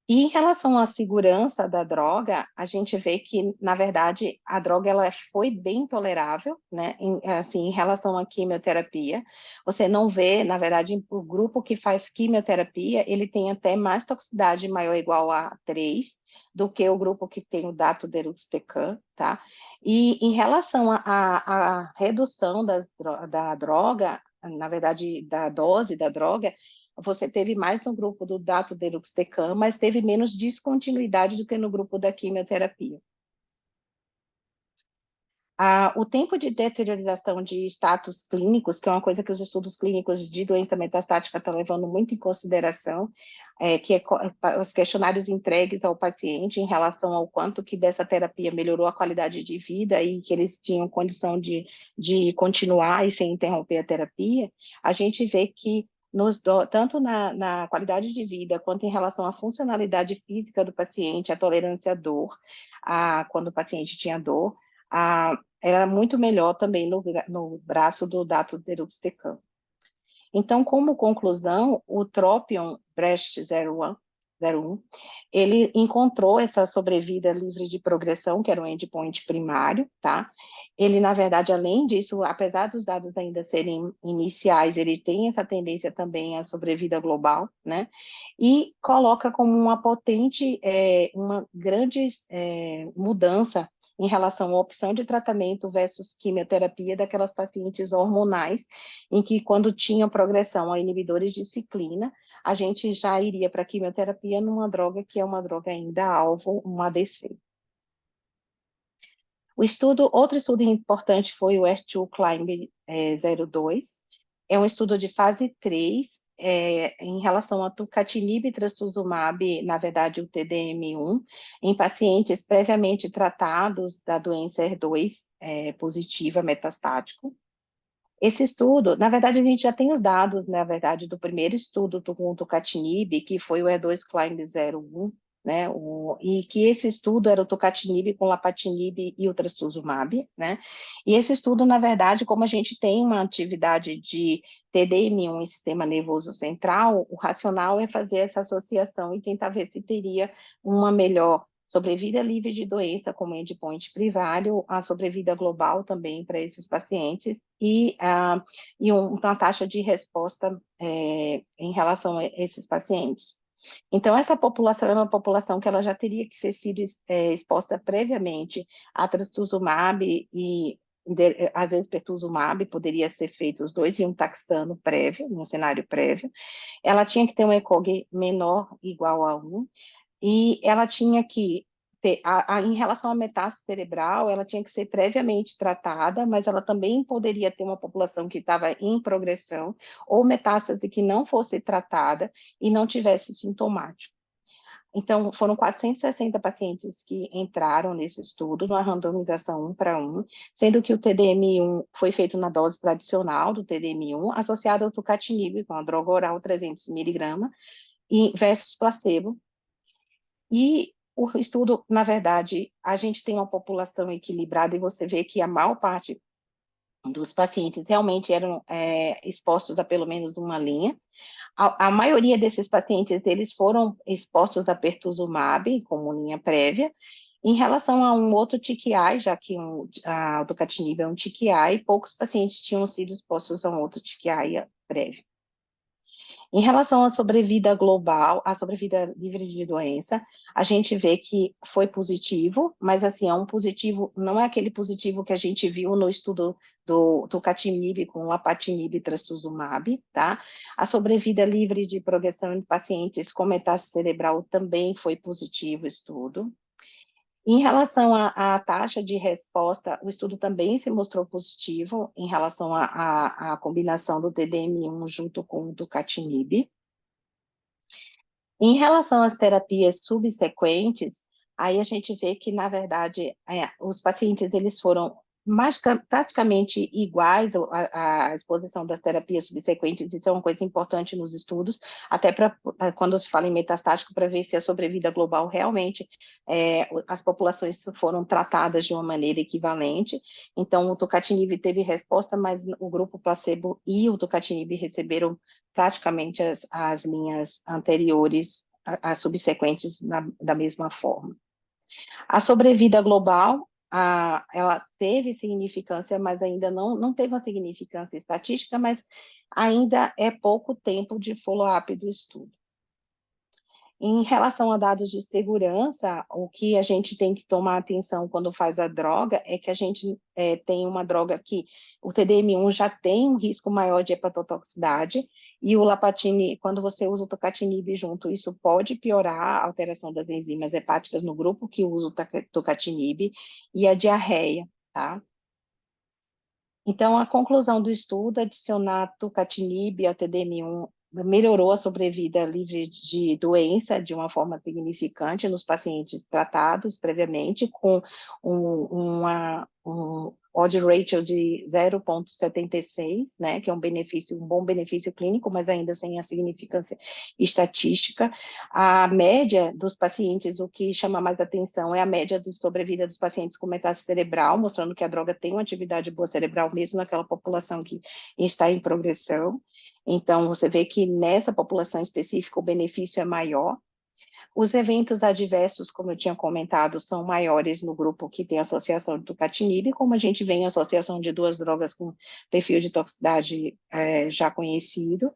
E em relação à segurança da droga, a gente vê que, na verdade, a droga ela foi bem tolerável, né? Em relação à quimioterapia, você não vê, na verdade, o grupo que faz quimioterapia, ele tem até mais toxicidade maior ou igual a 3 do que o grupo que tem o dato-deruxtecan, tá? E em relação à redução da droga, na verdade, da dose da droga, você teve mais no grupo do dato-deruxtecan, mas teve menos descontinuidade do que no grupo da quimioterapia. O tempo de deteriorização de status clínicos, que é uma coisa que os estudos clínicos de doença metastática estão levando muito em consideração, que é os questionários entregues ao paciente em relação ao quanto que dessa terapia melhorou a qualidade de vida e que eles tinham condição de continuar e sem interromper a terapia, a gente vê que tanto na qualidade de vida quanto em relação à funcionalidade física do paciente, a tolerância à dor, quando o paciente tinha dor, era muito melhor também no braço do dato-deruxtecan. Então, como conclusão, o TROPION-Breast01, ele encontrou essa sobrevida livre de progressão, que era um endpoint primário, tá? Ele, na verdade, além disso, apesar dos dados ainda serem iniciais, ele tem essa tendência também à sobrevida global, né? E coloca como uma potente, uma grande mudança em relação à opção de tratamento versus quimioterapia daquelas pacientes hormonais, em que quando tinham progressão a inibidores de ciclina, a gente já iria para a quimioterapia numa droga que é uma droga ainda alvo, um ADC. Outro estudo importante foi o S2-CLIMB-02, é um estudo de fase 3, em relação a tucatinib e trastuzumab, na verdade o TDM1, em pacientes previamente tratados da doença HER2 positiva metastático. Esse estudo, na verdade, a gente já tem os dados, na verdade, do primeiro estudo com o tucatinib, que foi o E2-CLIMB-01, né, e que esse estudo era o tucatinib com lapatinib e o trastuzumab, né, e esse estudo, na verdade, como a gente tem uma atividade de TDM1 em sistema nervoso central, o racional é fazer essa associação e tentar ver se teria uma melhor sobrevida livre de doença como endpoint primário, a sobrevida global também para esses pacientes e uma taxa de resposta em relação a esses pacientes. Então, essa população é uma população que ela já teria que ter sido exposta previamente a trastuzumab e às vezes pertuzumab, poderia ser feito os dois, e um taxano prévio, um cenário prévio. Ela tinha que ter um ECOG menor igual a 1, e ela tinha que ter, em relação à metástase cerebral, ela tinha que ser previamente tratada, mas ela também poderia ter uma população que estava em progressão, ou metástase que não fosse tratada e não tivesse sintomático. Então, foram 460 pacientes que entraram nesse estudo, numa randomização 1 para 1, sendo que o TDM1 foi feito na dose tradicional do TDM1, associado ao tucatinib, com a droga oral 300 mg, versus placebo. E o estudo, na verdade, a gente tem uma população equilibrada e você vê que a maior parte dos pacientes realmente eram expostos a pelo menos uma linha. A maioria desses pacientes, eles foram expostos a pertuzumab como linha prévia. Em relação a um outro TKI, já que o tucatinib é um TKI, poucos pacientes tinham sido expostos a um outro TKI prévio. Em relação à sobrevida global, à sobrevida livre de doença, a gente vê que foi positivo, mas assim, é um positivo, não é aquele positivo que a gente viu no estudo do tucatinib com lapatinib e trastuzumab, tá? A sobrevida livre de progressão em pacientes com metástase cerebral também foi positivo o estudo. Em relação à taxa de resposta, o estudo também se mostrou positivo em relação à combinação do TDM1 junto com o tucatinib. Em relação às terapias subsequentes, aí a gente vê que, na verdade, os pacientes eles foram praticamente iguais à exposição das terapias subsequentes. Isso é uma coisa importante nos estudos, até para quando se fala em metastático, para ver se a sobrevida global realmente, as populações foram tratadas de uma maneira equivalente. Então, o tucatinib teve resposta, mas o grupo placebo e o tucatinib receberam praticamente as linhas anteriores, as subsequentes, da mesma forma. A sobrevida global, ela teve significância, mas ainda não teve uma significância estatística, mas ainda é pouco tempo de follow-up do estudo. Em relação a dados de segurança, o que a gente tem que tomar atenção quando faz a droga é que a gente tem uma droga que o TDM1 já tem um risco maior de hepatotoxicidade, e o lapatinib, quando você usa o tocatinib junto, isso pode piorar a alteração das enzimas hepáticas no grupo que usa o tocatinib, e a diarreia, tá? Então, a conclusão do estudo, adicionar tucatinib ao TDM1 melhorou a sobrevida livre de doença de uma forma significante nos pacientes tratados previamente, com um odds ratio de 0,76, né, que é um bom benefício clínico, mas ainda sem a significância estatística. A média dos pacientes, o que chama mais atenção é a média de sobrevida dos pacientes com metástase cerebral, mostrando que a droga tem uma atividade boa cerebral, mesmo naquela população que está em progressão. Então, você vê que nessa população específica o benefício é maior. Os eventos adversos, como eu tinha comentado, são maiores no grupo que tem associação de tucatinib, como a gente vê em associação de duas drogas com perfil de toxicidade já conhecido.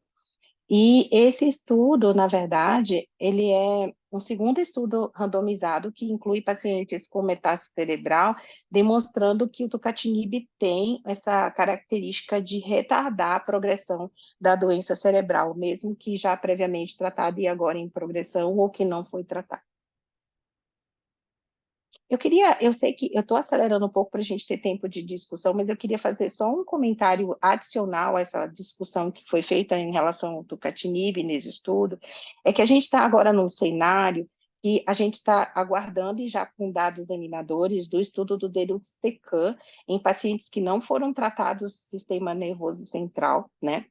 E esse estudo, na verdade, ele é um segundo estudo randomizado que inclui pacientes com metástase cerebral, demonstrando que o tucatinib tem essa característica de retardar a progressão da doença cerebral, mesmo que já previamente tratada e agora em progressão ou que não foi tratada. Eu sei que eu estou acelerando um pouco para a gente ter tempo de discussão, mas eu queria fazer só um comentário adicional a essa discussão que foi feita em relação ao tucatinib nesse estudo, é que a gente está agora num cenário que a gente está aguardando, e já com dados animadores, do estudo do deruxtecan em pacientes que não foram tratados do sistema nervoso central, né?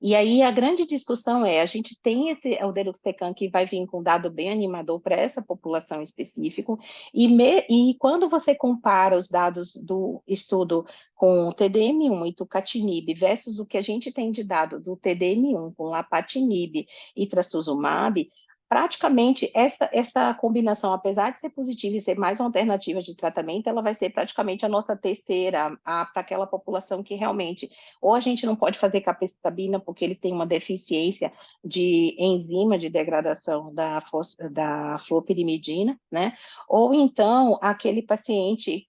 E aí a grande discussão a gente tem o deruxtecan que vai vir com dado bem animador para essa população específica, e quando você compara os dados do estudo com o TDM1 e tucatinib versus o que a gente tem de dado do TDM1 com lapatinib e trastuzumab, praticamente essa combinação, apesar de ser positiva e ser mais uma alternativa de tratamento, ela vai ser praticamente a nossa terceira para aquela população que realmente ou a gente não pode fazer capecitabina porque ele tem uma deficiência de enzima de degradação da fluopirimidina, né? Ou então aquele paciente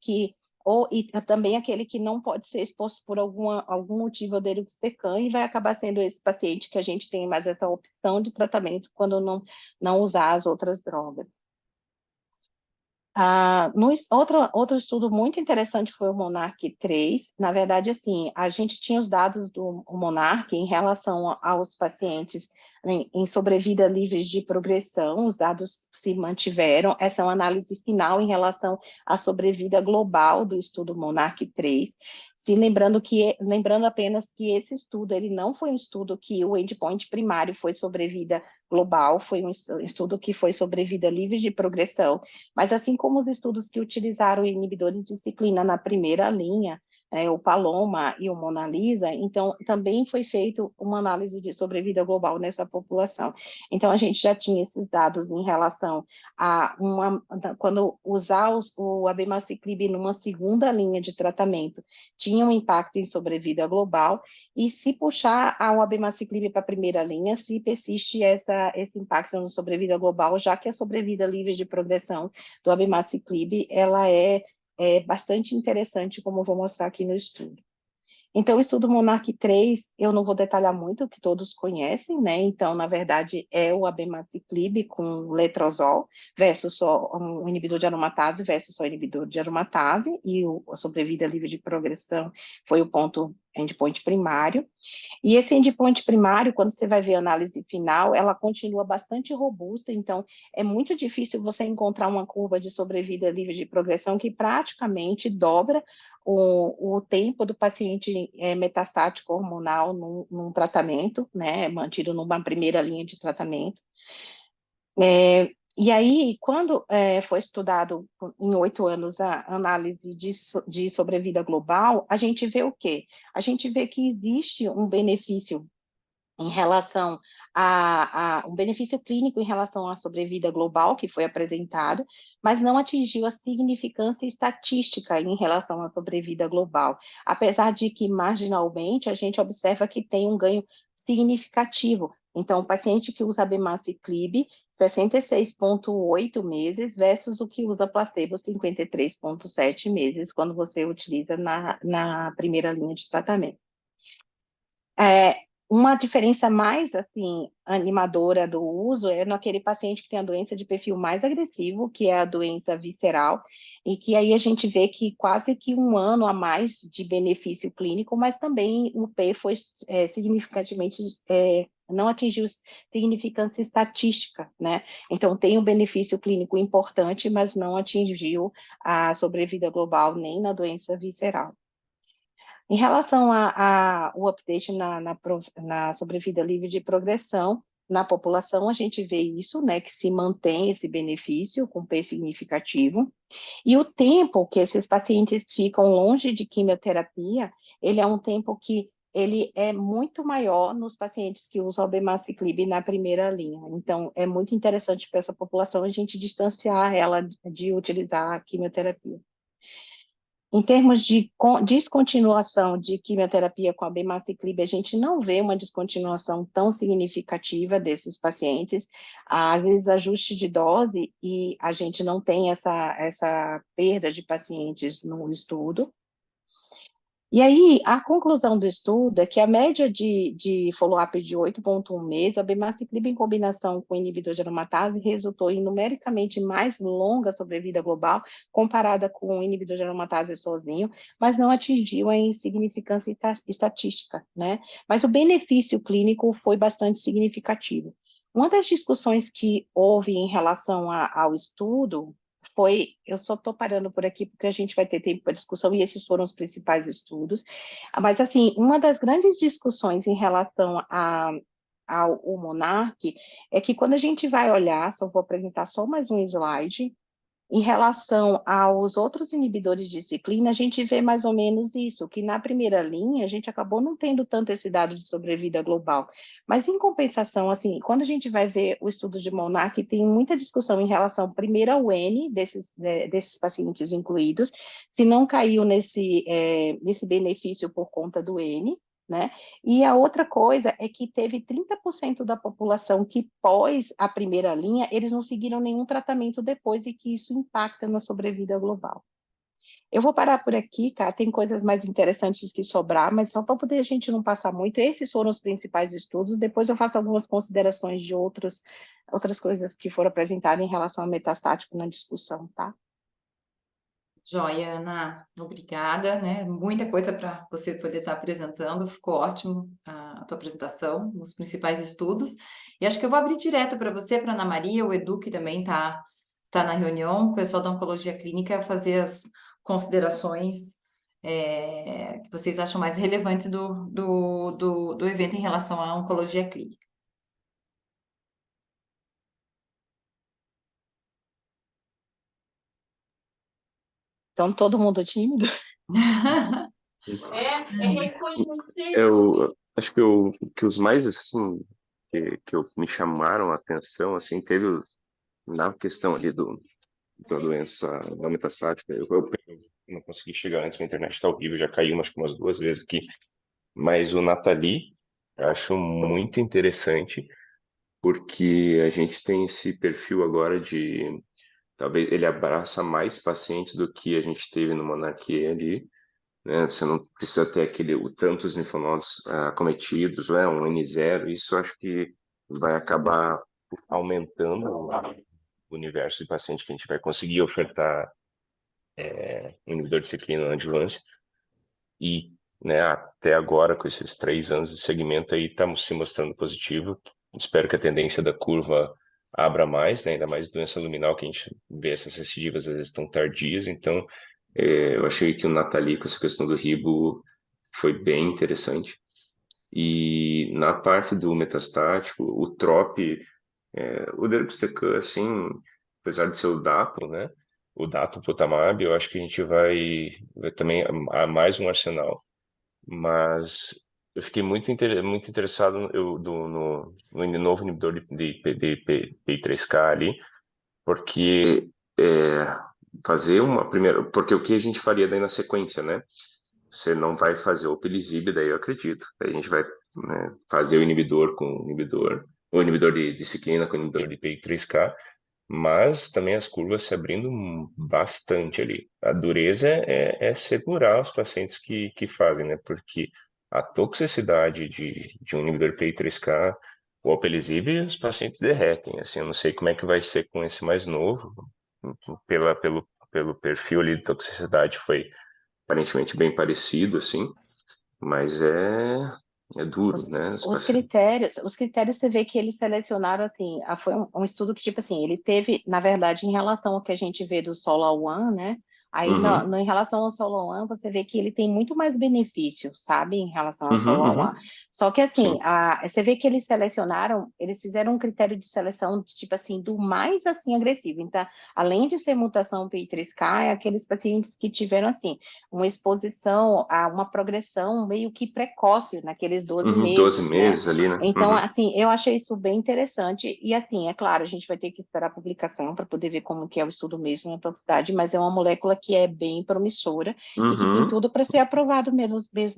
e também aquele que não pode ser exposto por algum motivo ao deruxtecan, e vai acabar sendo esse paciente que a gente tem mais essa opção de tratamento quando não usar as outras drogas. Outro estudo muito interessante foi o Monarch 3. Na verdade, assim, a gente tinha os dados do Monarch em relação aos pacientes em sobrevida livre de progressão, os dados se mantiveram. Essa é uma análise final em relação à sobrevida global do estudo Monarch 3. Lembrando apenas que esse estudo, ele não foi um estudo que o endpoint primário foi sobrevida global, foi um estudo que foi sobrevida livre de progressão, mas assim como os estudos que utilizaram inibidores de ciclina na primeira linha, o Paloma e o Mona Lisa, então também foi feito uma análise de sobrevida global nessa população. Então a gente já tinha esses dados em relação a quando usar o abemaciclib numa segunda linha de tratamento, tinha um impacto em sobrevida global, e se puxar o abemaciclib para a primeira linha, se persiste esse impacto na sobrevida global, já que a sobrevida livre de progressão do abemaciclib, ela é bastante interessante, como eu vou mostrar aqui no estudo. Então, o estudo Monarch 3, eu não vou detalhar muito, que todos conhecem, né? Então, na verdade, é o abemaciclib com letrozol versus só um inibidor de aromatase versus só inibidor de aromatase, e a sobrevida livre de progressão foi o endpoint primário. E esse endpoint primário, quando você vai ver a análise final, ela continua bastante robusta, então é muito difícil você encontrar uma curva de sobrevida livre de progressão que praticamente dobra o tempo do paciente metastático hormonal num tratamento, né, mantido numa primeira linha de tratamento. E aí, quando foi estudado em 8 anos a análise de sobrevida global, a gente vê o quê? A gente vê que existe um benefício em relação um benefício clínico em relação à sobrevida global que foi apresentado, mas não atingiu a significância estatística em relação à sobrevida global, apesar de que marginalmente a gente observa que tem um ganho significativo. Então, o paciente que usa abemaciclib, 66,8 meses, versus o que usa placebo, 53,7 meses, quando você utiliza na primeira linha de tratamento. Uma diferença mais, assim, animadora do uso é naquele paciente que tem a doença de perfil mais agressivo, que é a doença visceral, e que aí a gente vê que quase que 1 ano a mais de benefício clínico, mas também o P foi significativamente, não atingiu significância estatística, né? Então, tem um benefício clínico importante, mas não atingiu a sobrevida global nem na doença visceral. Em relação ao update na sobrevida livre de progressão, na população, a gente vê isso, né, que se mantém esse benefício com P significativo, e o tempo que esses pacientes ficam longe de quimioterapia, ele é um tempo que ele é muito maior nos pacientes que usam abemaciclib na primeira linha. Então, é muito interessante para essa população a gente distanciar ela de utilizar a quimioterapia. Em termos de descontinuação de quimioterapia com a abemaciclib, a gente não vê uma descontinuação tão significativa desses pacientes. Às vezes, ajuste de dose e a gente não tem essa perda de pacientes no estudo. E aí, a conclusão do estudo é que a média de follow-up de 8,1 meses, a abemaciclib em combinação com o inibidor de aromatase resultou em numericamente mais longa sobrevida global comparada com o inibidor de aromatase sozinho, mas não atingiu a insignificância estatística, né? Mas o benefício clínico foi bastante significativo. Uma das discussões que houve em relação ao estudo eu só estou parando por aqui porque a gente vai ter tempo para discussão e esses foram os principais estudos, mas assim, uma das grandes discussões em relação ao Monarch é que quando a gente vai olhar, só vou apresentar só mais um slide, em relação aos outros inibidores de ciclina, a gente vê mais ou menos isso, que na primeira linha a gente acabou não tendo tanto esse dado de sobrevida global. Mas, em compensação, assim, quando a gente vai ver o estudo de Monarch, tem muita discussão em relação, primeiro, ao N desses pacientes incluídos, se não caiu nesse benefício por conta do N, né? E a outra coisa é que teve 30% da população que pós a primeira linha, eles não seguiram nenhum tratamento depois e que isso impacta na sobrevida global. Eu vou parar por aqui, cara, tem coisas mais interessantes que sobrar, mas só para poder a gente não passar muito, esses foram os principais estudos, depois eu faço algumas considerações de outras coisas que foram apresentadas em relação ao metastático na discussão, tá? Joia, Ana, obrigada, né? Muita coisa para você poder estar apresentando, ficou ótimo a tua apresentação, os principais estudos. E acho que eu vou abrir direto para você, para Ana Maria, o Edu, que também tá na reunião, o pessoal da Oncologia Clínica, fazer as considerações que vocês acham mais relevantes do evento em relação à Oncologia Clínica. Então, todo mundo tímido? Eu acho que os mais, assim, que me chamaram a atenção, assim, teve na questão ali da doença não metastática. Eu não consegui chegar antes, a internet está horrível, já caiu acho que umas 2 vezes aqui. Mas o Nathalie, eu acho muito interessante, porque a gente tem esse perfil agora de, talvez ele abraça mais pacientes do que a gente teve no Monarquia ali, né? Você não precisa ter tantos linfonodos acometidos, né? Um N0, isso eu acho que vai acabar aumentando o universo de pacientes que a gente vai conseguir ofertar um inibidor de ciclina na adjuvância. E, né, até agora, com esses 3 anos de segmento aí, estamos se mostrando positivo. Espero que a tendência da curva abra mais, né? Ainda mais doença luminal, que a gente vê essas recidivas às vezes tão tardias. Então, Eu achei que o Nathalie, com essa questão do ribo, foi bem interessante. E na parte do metastático, o trop, o deruxtecan, assim, apesar de ser o dato, né? O dato Potamab, eu acho que a gente vai também a mais um arsenal. Mas eu fiquei muito interessado no novo inibidor de PI3K ali, porque fazer uma primeira. Porque o que a gente faria daí na sequência, né? Você não vai fazer o Pelizib, daí eu acredito. Daí a gente vai, né, fazer o inibidor com o inibidor, o inibidor de ciclina com o inibidor de PI3K, mas também as curvas se abrindo bastante ali. A dureza é segurar os pacientes que fazem, né? Porque a toxicidade de um inibidor PI3K, o Alpelisib, os pacientes derretem. Assim, eu não sei como é que vai ser com esse mais novo, pelo perfil ali de toxicidade foi aparentemente bem parecido, assim, mas é duro, né? Os pacientes. Os critérios você vê que eles selecionaram assim, foi um estudo que, tipo assim, ele teve, na verdade, em relação ao que a gente vê do Solo One, né? Aí, Uhum, em relação ao Solo One, você vê que ele tem muito mais benefício, sabe, em relação ao uhum, Solo One. uhum, Só que, assim, sim. você vê que eles selecionaram, eles fizeram um critério de seleção, de, tipo assim, do mais, assim, agressivo. Então, além de ser mutação PI3K, é aqueles pacientes que tiveram, assim, uma exposição a uma progressão meio que precoce naqueles 12 Uhum, 12 meses, né? meses ali, né? Então, Uhum, assim, eu achei isso bem interessante. E, assim, é claro, a gente vai ter que esperar a publicação para poder ver como que é o estudo mesmo na toxicidade, mas é uma molécula que é bem promissora e que tem uhum. tudo para ser aprovado mesmo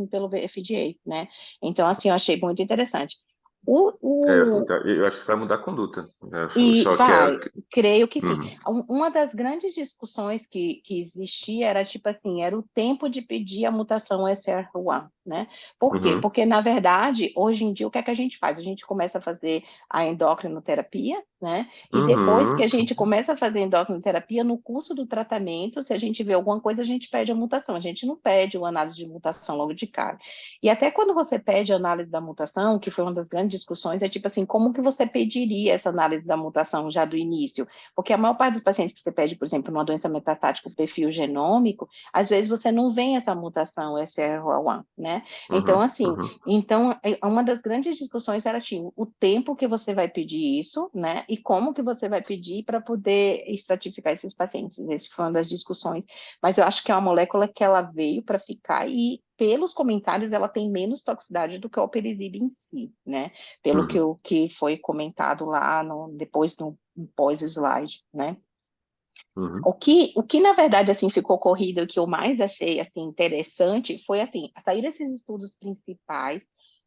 pelo FDA, né? Então, assim, eu achei muito interessante. O, o, Então, eu acho que vai mudar a conduta, né? e Só quero. vai, creio que sim. Uhum, Uma das grandes discussões que existia era tipo assim, era o tempo de pedir a mutação SR1, né? Por quê? uhum, Porque, na verdade, hoje em dia, o que é que a gente faz? A gente começa a fazer a endocrinoterapia, né? E depois que a uhum, gente começa a fazer endocrinoterapia, no curso do tratamento, se a gente vê alguma coisa, a gente pede a mutação. A gente não pede uma análise de mutação logo de cara. E até quando você pede a análise da mutação, que foi uma das grandes discussões, é tipo assim, como que você pediria essa análise da mutação já do início? Porque a maior parte dos pacientes que você pede, por exemplo, numa doença metastática, o perfil genômico, às vezes você não vê essa mutação SR1, né? Então, uhum, assim, uhum, uma das grandes discussões era assim, o tempo que você vai pedir isso, né? E como que você vai pedir para poder estratificar esses pacientes. Esse foi uma das discussões. Mas eu acho que é uma molécula que ela veio para ficar e pelos comentários, ela tem menos toxicidade do que o Alpelisib em si, né? Pelo uhum, o que foi comentado lá depois no pós-slide, né? uhum. O que, na verdade, assim, ficou corrido, o que eu mais achei, assim, interessante, foi, assim, saíram esses estudos principais.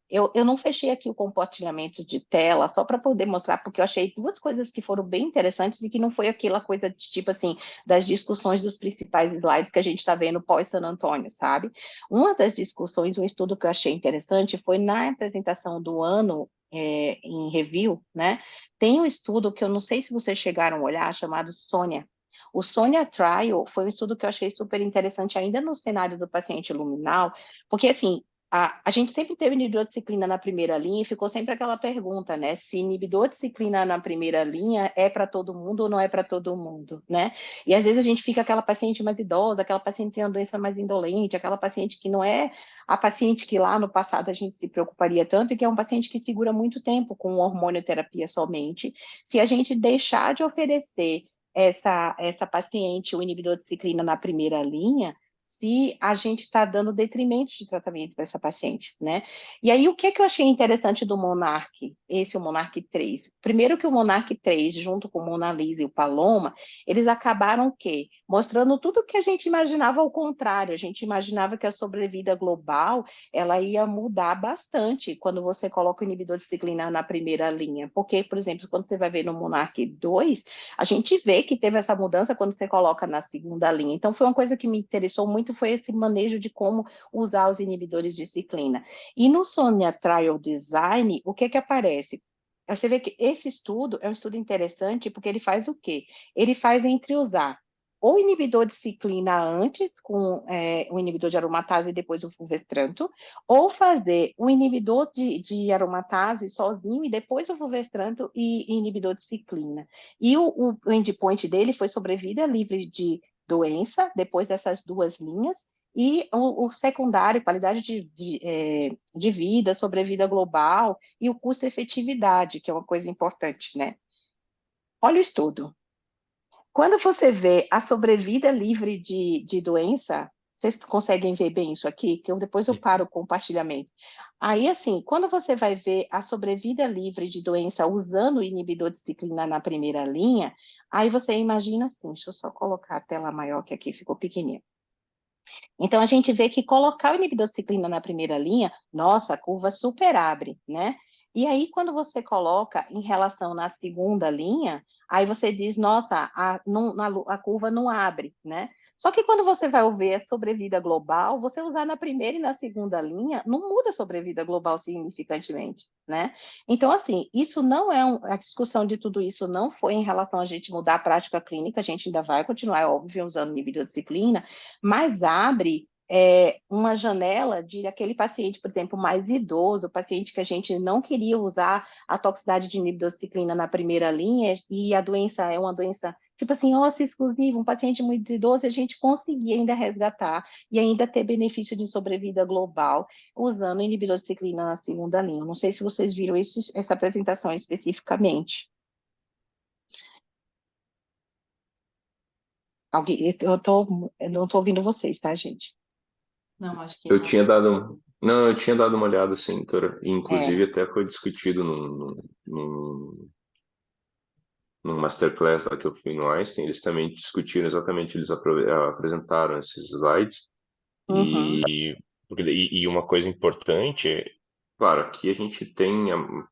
Eu não fechei aqui o compartilhamento de tela só para poder mostrar, porque eu achei duas coisas que foram bem interessantes e que não foi aquela coisa de tipo assim, das discussões dos principais slides que a gente está vendo pós-San Antônio, sabe? Uma das discussões, um estudo que eu achei interessante foi na apresentação do ano em review, né? Tem um estudo que eu não sei se vocês chegaram a olhar, chamado Sônia. O Sonia Trial foi um estudo que eu achei super interessante ainda no cenário do paciente luminal, porque assim, a gente sempre teve inibidor de ciclina na primeira linha e ficou sempre aquela pergunta, né? Se inibidor de ciclina na primeira linha é para todo mundo ou não é para todo mundo, né? E às vezes a gente fica aquela paciente mais idosa, aquela paciente que tem uma doença mais indolente, aquela paciente que não é a paciente que lá no passado a gente se preocuparia tanto e que é um paciente que segura muito tempo com hormonioterapia somente. Se a gente deixar de oferecer essa paciente, o inibidor de ciclina na primeira linha, se a gente está dando detrimento de tratamento para essa paciente, né? E aí, o que é que eu achei interessante do Monarch, o Monarch 3? Primeiro que o Monarch 3, junto com o Mona Lisa e o Paloma, eles acabaram o quê? Mostrando tudo o que a gente imaginava ao contrário. A gente imaginava que a sobrevida global, ela ia mudar bastante quando você coloca o inibidor de ciclina na primeira linha. Porque, por exemplo, quando você vai ver no Monarch 2, a gente vê que teve essa mudança quando você coloca na segunda linha. Então, foi uma coisa que me interessou muito, foi esse manejo de como usar os inibidores de ciclina. E no Sonia Trial Design, o que que aparece? Você vê que esse estudo é um estudo interessante porque ele faz o quê? Ele faz entre usar ou inibidor de ciclina antes, com o inibidor de aromatase e depois o fulvestranto, ou fazer o inibidor de aromatase sozinho e depois o fulvestranto e inibidor de ciclina. E o endpoint dele foi sobrevida livre de doença, depois dessas duas linhas, e o secundário, qualidade de vida, sobrevida global, e o custo-efetividade, que é uma coisa importante, né? Olha o estudo. Quando você vê a sobrevida livre de doença, vocês conseguem ver bem isso aqui? Que depois eu paro o compartilhamento. Aí, assim, quando você vai ver a sobrevida livre de doença usando o inibidor de ciclina na primeira linha, aí você imagina assim, deixa eu só colocar a tela maior, que aqui ficou pequenininha. Então, a gente vê que colocar o inibidor de ciclina na primeira linha, nossa, a curva super abre, né? E aí, quando você coloca em relação na segunda linha, aí você diz, nossa, a curva não abre, né? Só que quando você vai ver a sobrevida global, você usar na primeira e na segunda linha, não muda a sobrevida global significantemente, né? Então, assim, isso não é a discussão de tudo isso não foi em relação a gente mudar a prática clínica, a gente ainda vai continuar, é óbvio, usando inibidor de ciclina, mas abre uma janela de aquele paciente, por exemplo, mais idoso, paciente que a gente não queria usar a toxicidade de inibidociclina na primeira linha, e a doença é uma doença, tipo assim, ósseo exclusivo, um paciente muito idoso, a gente conseguia ainda resgatar e ainda ter benefício de sobrevida global usando inibidociclina na segunda linha. Não sei se vocês viram essa apresentação especificamente. Alguém, eu não estou ouvindo vocês, tá, gente? Não, acho que Eu não. tinha dado, não, eu tinha dado uma olhada assim, doutora. E, inclusive É. até foi discutido num masterclass lá que eu fui no Einstein, eles também discutiram exatamente, eles apresentaram esses slides Uhum. e uma coisa importante é, claro, aqui a gente tem,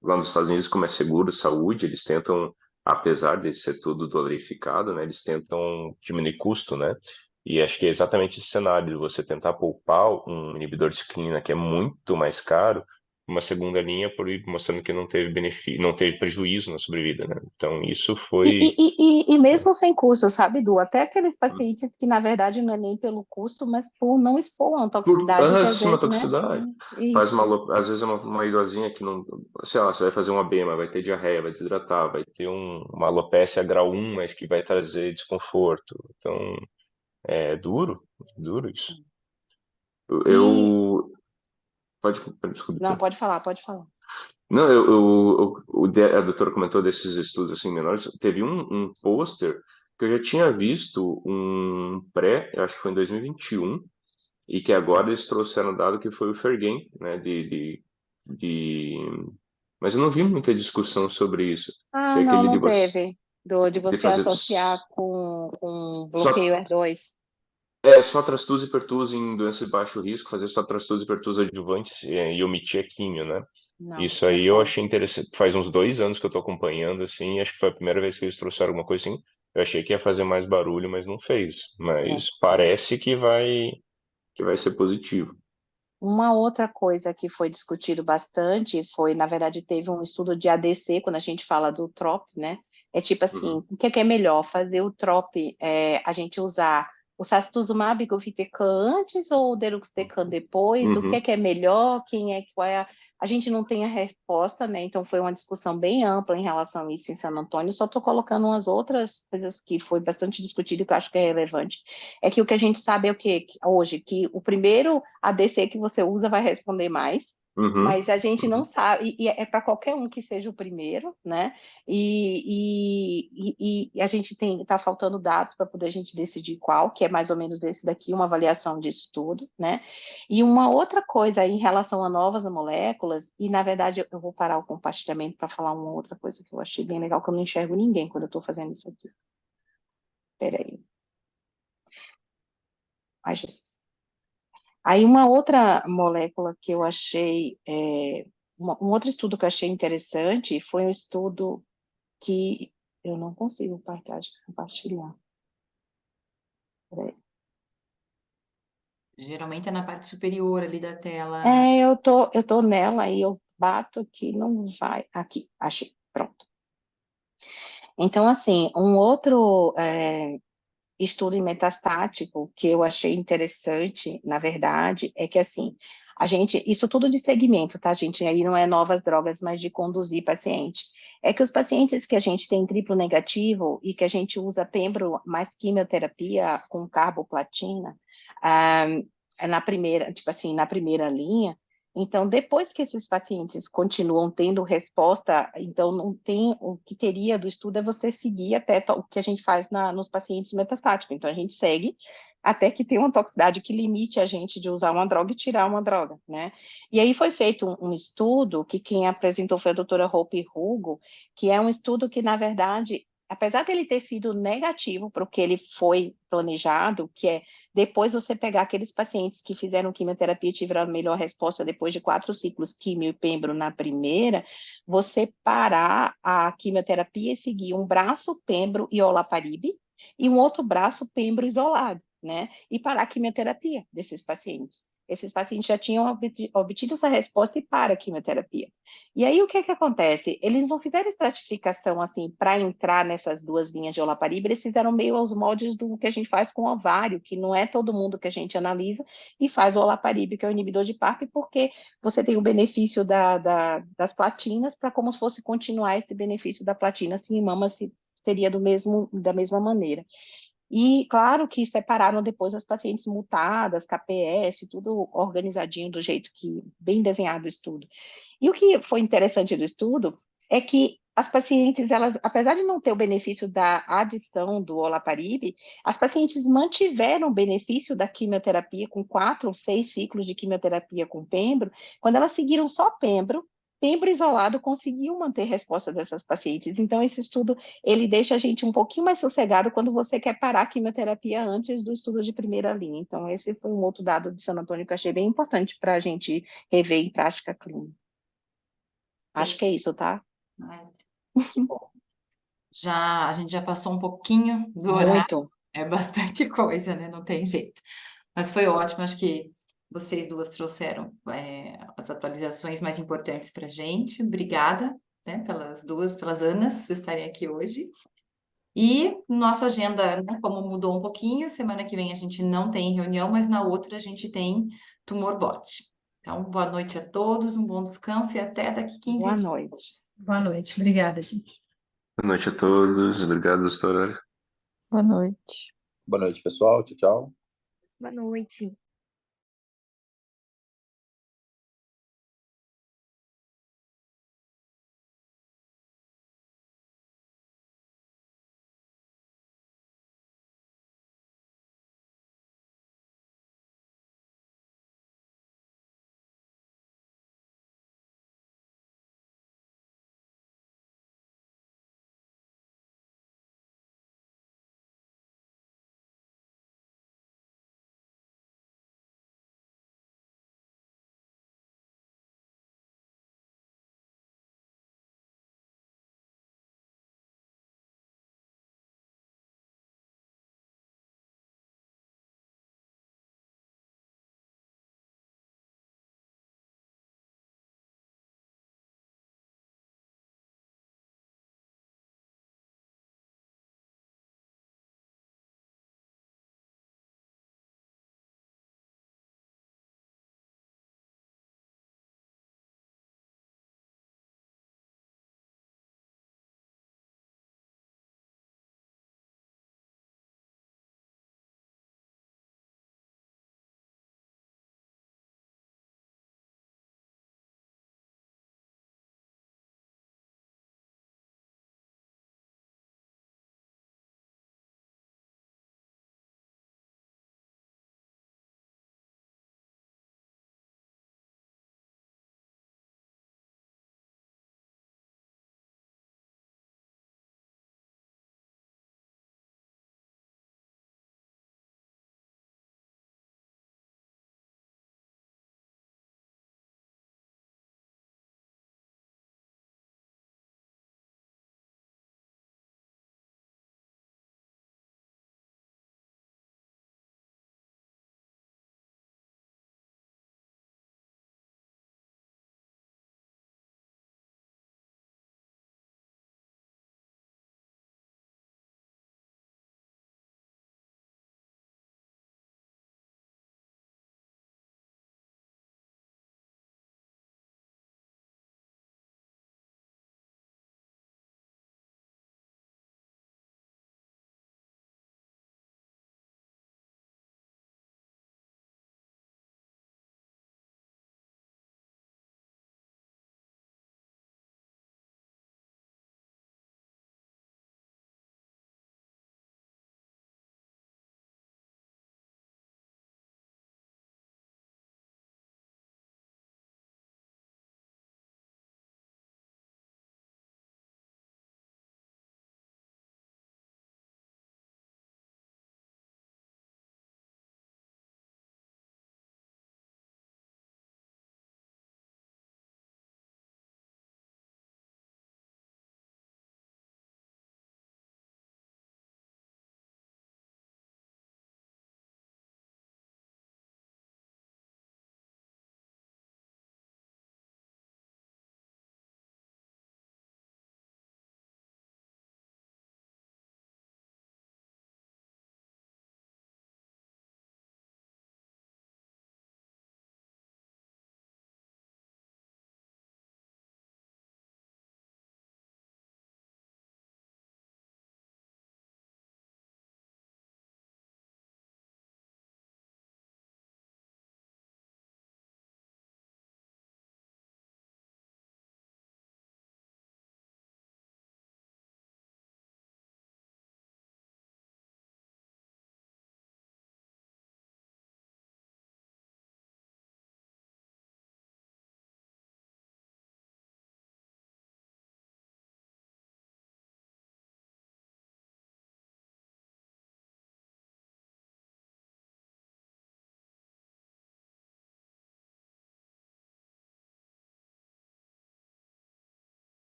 lá nos Estados Unidos, como é seguro saúde, eles tentam, apesar de ser tudo dolarificado, né, eles tentam diminuir custo, né? E acho que é exatamente esse cenário, de você tentar poupar um inibidor de ciclina que é muito mais caro, uma segunda linha por ir mostrando que não teve benefício, não teve prejuízo na sobrevida, né? Então isso foi E mesmo sem custo, sabe, Du? Até aqueles pacientes que, na verdade, não é nem pelo custo, mas por não expor uma toxicidade que às sim, uma vezes, né? toxicidade. Faz Isso. às vezes uma idosinha que não, sei lá, você vai fazer uma BEMA, vai ter diarreia, vai desidratar, vai ter uma alopecia grau 1, mas que vai trazer desconforto. Então, é duro isso. E. Eu, desculpe, Não, então. pode falar, pode falar. Não, a doutora comentou desses estudos assim menores. Teve um pôster que eu já tinha visto um pré, eu acho que foi em 2021, e que agora eles trouxeram dado que foi o Fergen, né, de... Mas eu não vi muita discussão sobre isso, que Ah, é não, aquele não teve. De de você fazer associar com bloqueio só, R2. só trastuz e pertuz em doenças de baixo risco, fazer só trastuz e pertuz adjuvantes e omitir a químio, né? Não, Isso não aí eu foi. achei interessante. Faz uns 2 anos que eu tô acompanhando, assim, acho que foi a primeira vez que eles trouxeram alguma coisa assim. Eu achei que ia fazer mais barulho, mas não fez. É. Mas parece que vai ser positivo. Uma outra coisa que foi discutido bastante foi, na verdade, teve um estudo de ADC, quando a gente fala do TROP, né? É tipo assim, Uhum, o que é melhor, fazer o TROP, a gente usar o sacituzumab govitecan antes ou o deruxtecan depois? O uhum, que é melhor? Qual é a gente não tem a resposta, né? Então foi uma discussão bem ampla em relação a isso em San Antônio. Só estou colocando umas outras coisas que foi bastante discutido e que eu acho que é relevante. É que o que a gente sabe é o que hoje, que o primeiro ADC que você usa vai responder mais, uhum, mas a gente não uhum. sabe, e é para qualquer um que seja o primeiro, né? E a gente está faltando dados para poder a gente decidir qual, que é mais ou menos esse daqui, uma avaliação disso tudo, né? E uma outra coisa em relação a novas moléculas, e na verdade eu vou parar o compartilhamento para falar uma outra coisa que eu achei bem legal, que eu não enxergo ninguém quando eu estou fazendo isso aqui. Peraí. Ai, Jesus. Aí uma outra molécula que eu achei, um outro estudo que eu achei interessante foi um estudo que eu não consigo compartilhar. Peraí. Geralmente é na parte superior ali da tela. Eu tô nela e eu bato aqui, não vai. Aqui, achei, pronto. Então, assim, um outro estudo metastático que eu achei interessante, na verdade, é que, assim, isso tudo de segmento, tá, gente? Aí não é novas drogas, mas de conduzir paciente. É que os pacientes que a gente tem triplo negativo e que a gente usa pembro mais quimioterapia com carboplatina, ah, na primeira, tipo assim, na primeira linha, então, depois que esses pacientes continuam tendo resposta, então não tem, o que teria do estudo é você seguir até o que a gente faz nos pacientes metastáticos. Então, a gente segue até que tenha uma toxicidade que limite a gente de usar uma droga e tirar uma droga, né? E aí foi feito um estudo que quem apresentou foi a doutora Hope Hugo, que é um estudo que, na verdade, apesar dele ter sido negativo para o que ele foi planejado, que é depois você pegar aqueles pacientes que fizeram quimioterapia e tiveram a melhor resposta depois de 4 ciclos químio e pembro na primeira, você parar a quimioterapia e seguir um braço pembro e olaparib e um outro braço pembro isolado, né? E parar a quimioterapia desses pacientes. Esses pacientes já tinham obtido essa resposta e para a quimioterapia. E aí o que é que acontece? Eles não fizeram estratificação assim para entrar nessas duas linhas de olaparib, eles fizeram meio aos moldes do que a gente faz com o ovário, que não é todo mundo que a gente analisa, e faz o olaparib, que é o inibidor de PARP, porque você tem o benefício das platinas, para como se fosse continuar esse benefício da platina, se em mama seria da mesma maneira. E, claro, que separaram depois as pacientes mutadas, KPS, tudo organizadinho do jeito que, bem desenhado o estudo. E o que foi interessante do estudo é que as pacientes, elas, apesar de não ter o benefício da adição do olaparib, as pacientes mantiveram o benefício da quimioterapia com 4 ou 6 ciclos de quimioterapia com pembro, quando elas seguiram só pembro isolado conseguiu manter a resposta dessas pacientes. Então, esse estudo, ele deixa a gente um pouquinho mais sossegado quando você quer parar a quimioterapia antes do estudo de primeira linha. Então, esse foi um outro dado de San Antônio que eu achei bem importante para a gente rever em prática clínica. Acho que é isso, tá? Ai, que bom. A gente já passou um pouquinho do horário, Muito. é bastante coisa, né? Não tem jeito. Mas foi ótimo, acho que vocês duas trouxeram as atualizações mais importantes para a gente. Obrigada, né, pelas duas, pelas Anas estarem aqui hoje. E nossa agenda, né, como mudou um pouquinho, semana que vem a gente não tem reunião, mas na outra a gente tem Tumor Board. Então, boa noite a todos, um bom descanso e até daqui 15 Boa dias. noite. Boa noite. Obrigada, gente. Boa noite a todos. Obrigado, doutora. Boa noite. Boa noite, pessoal. Tchau, tchau. Boa noite.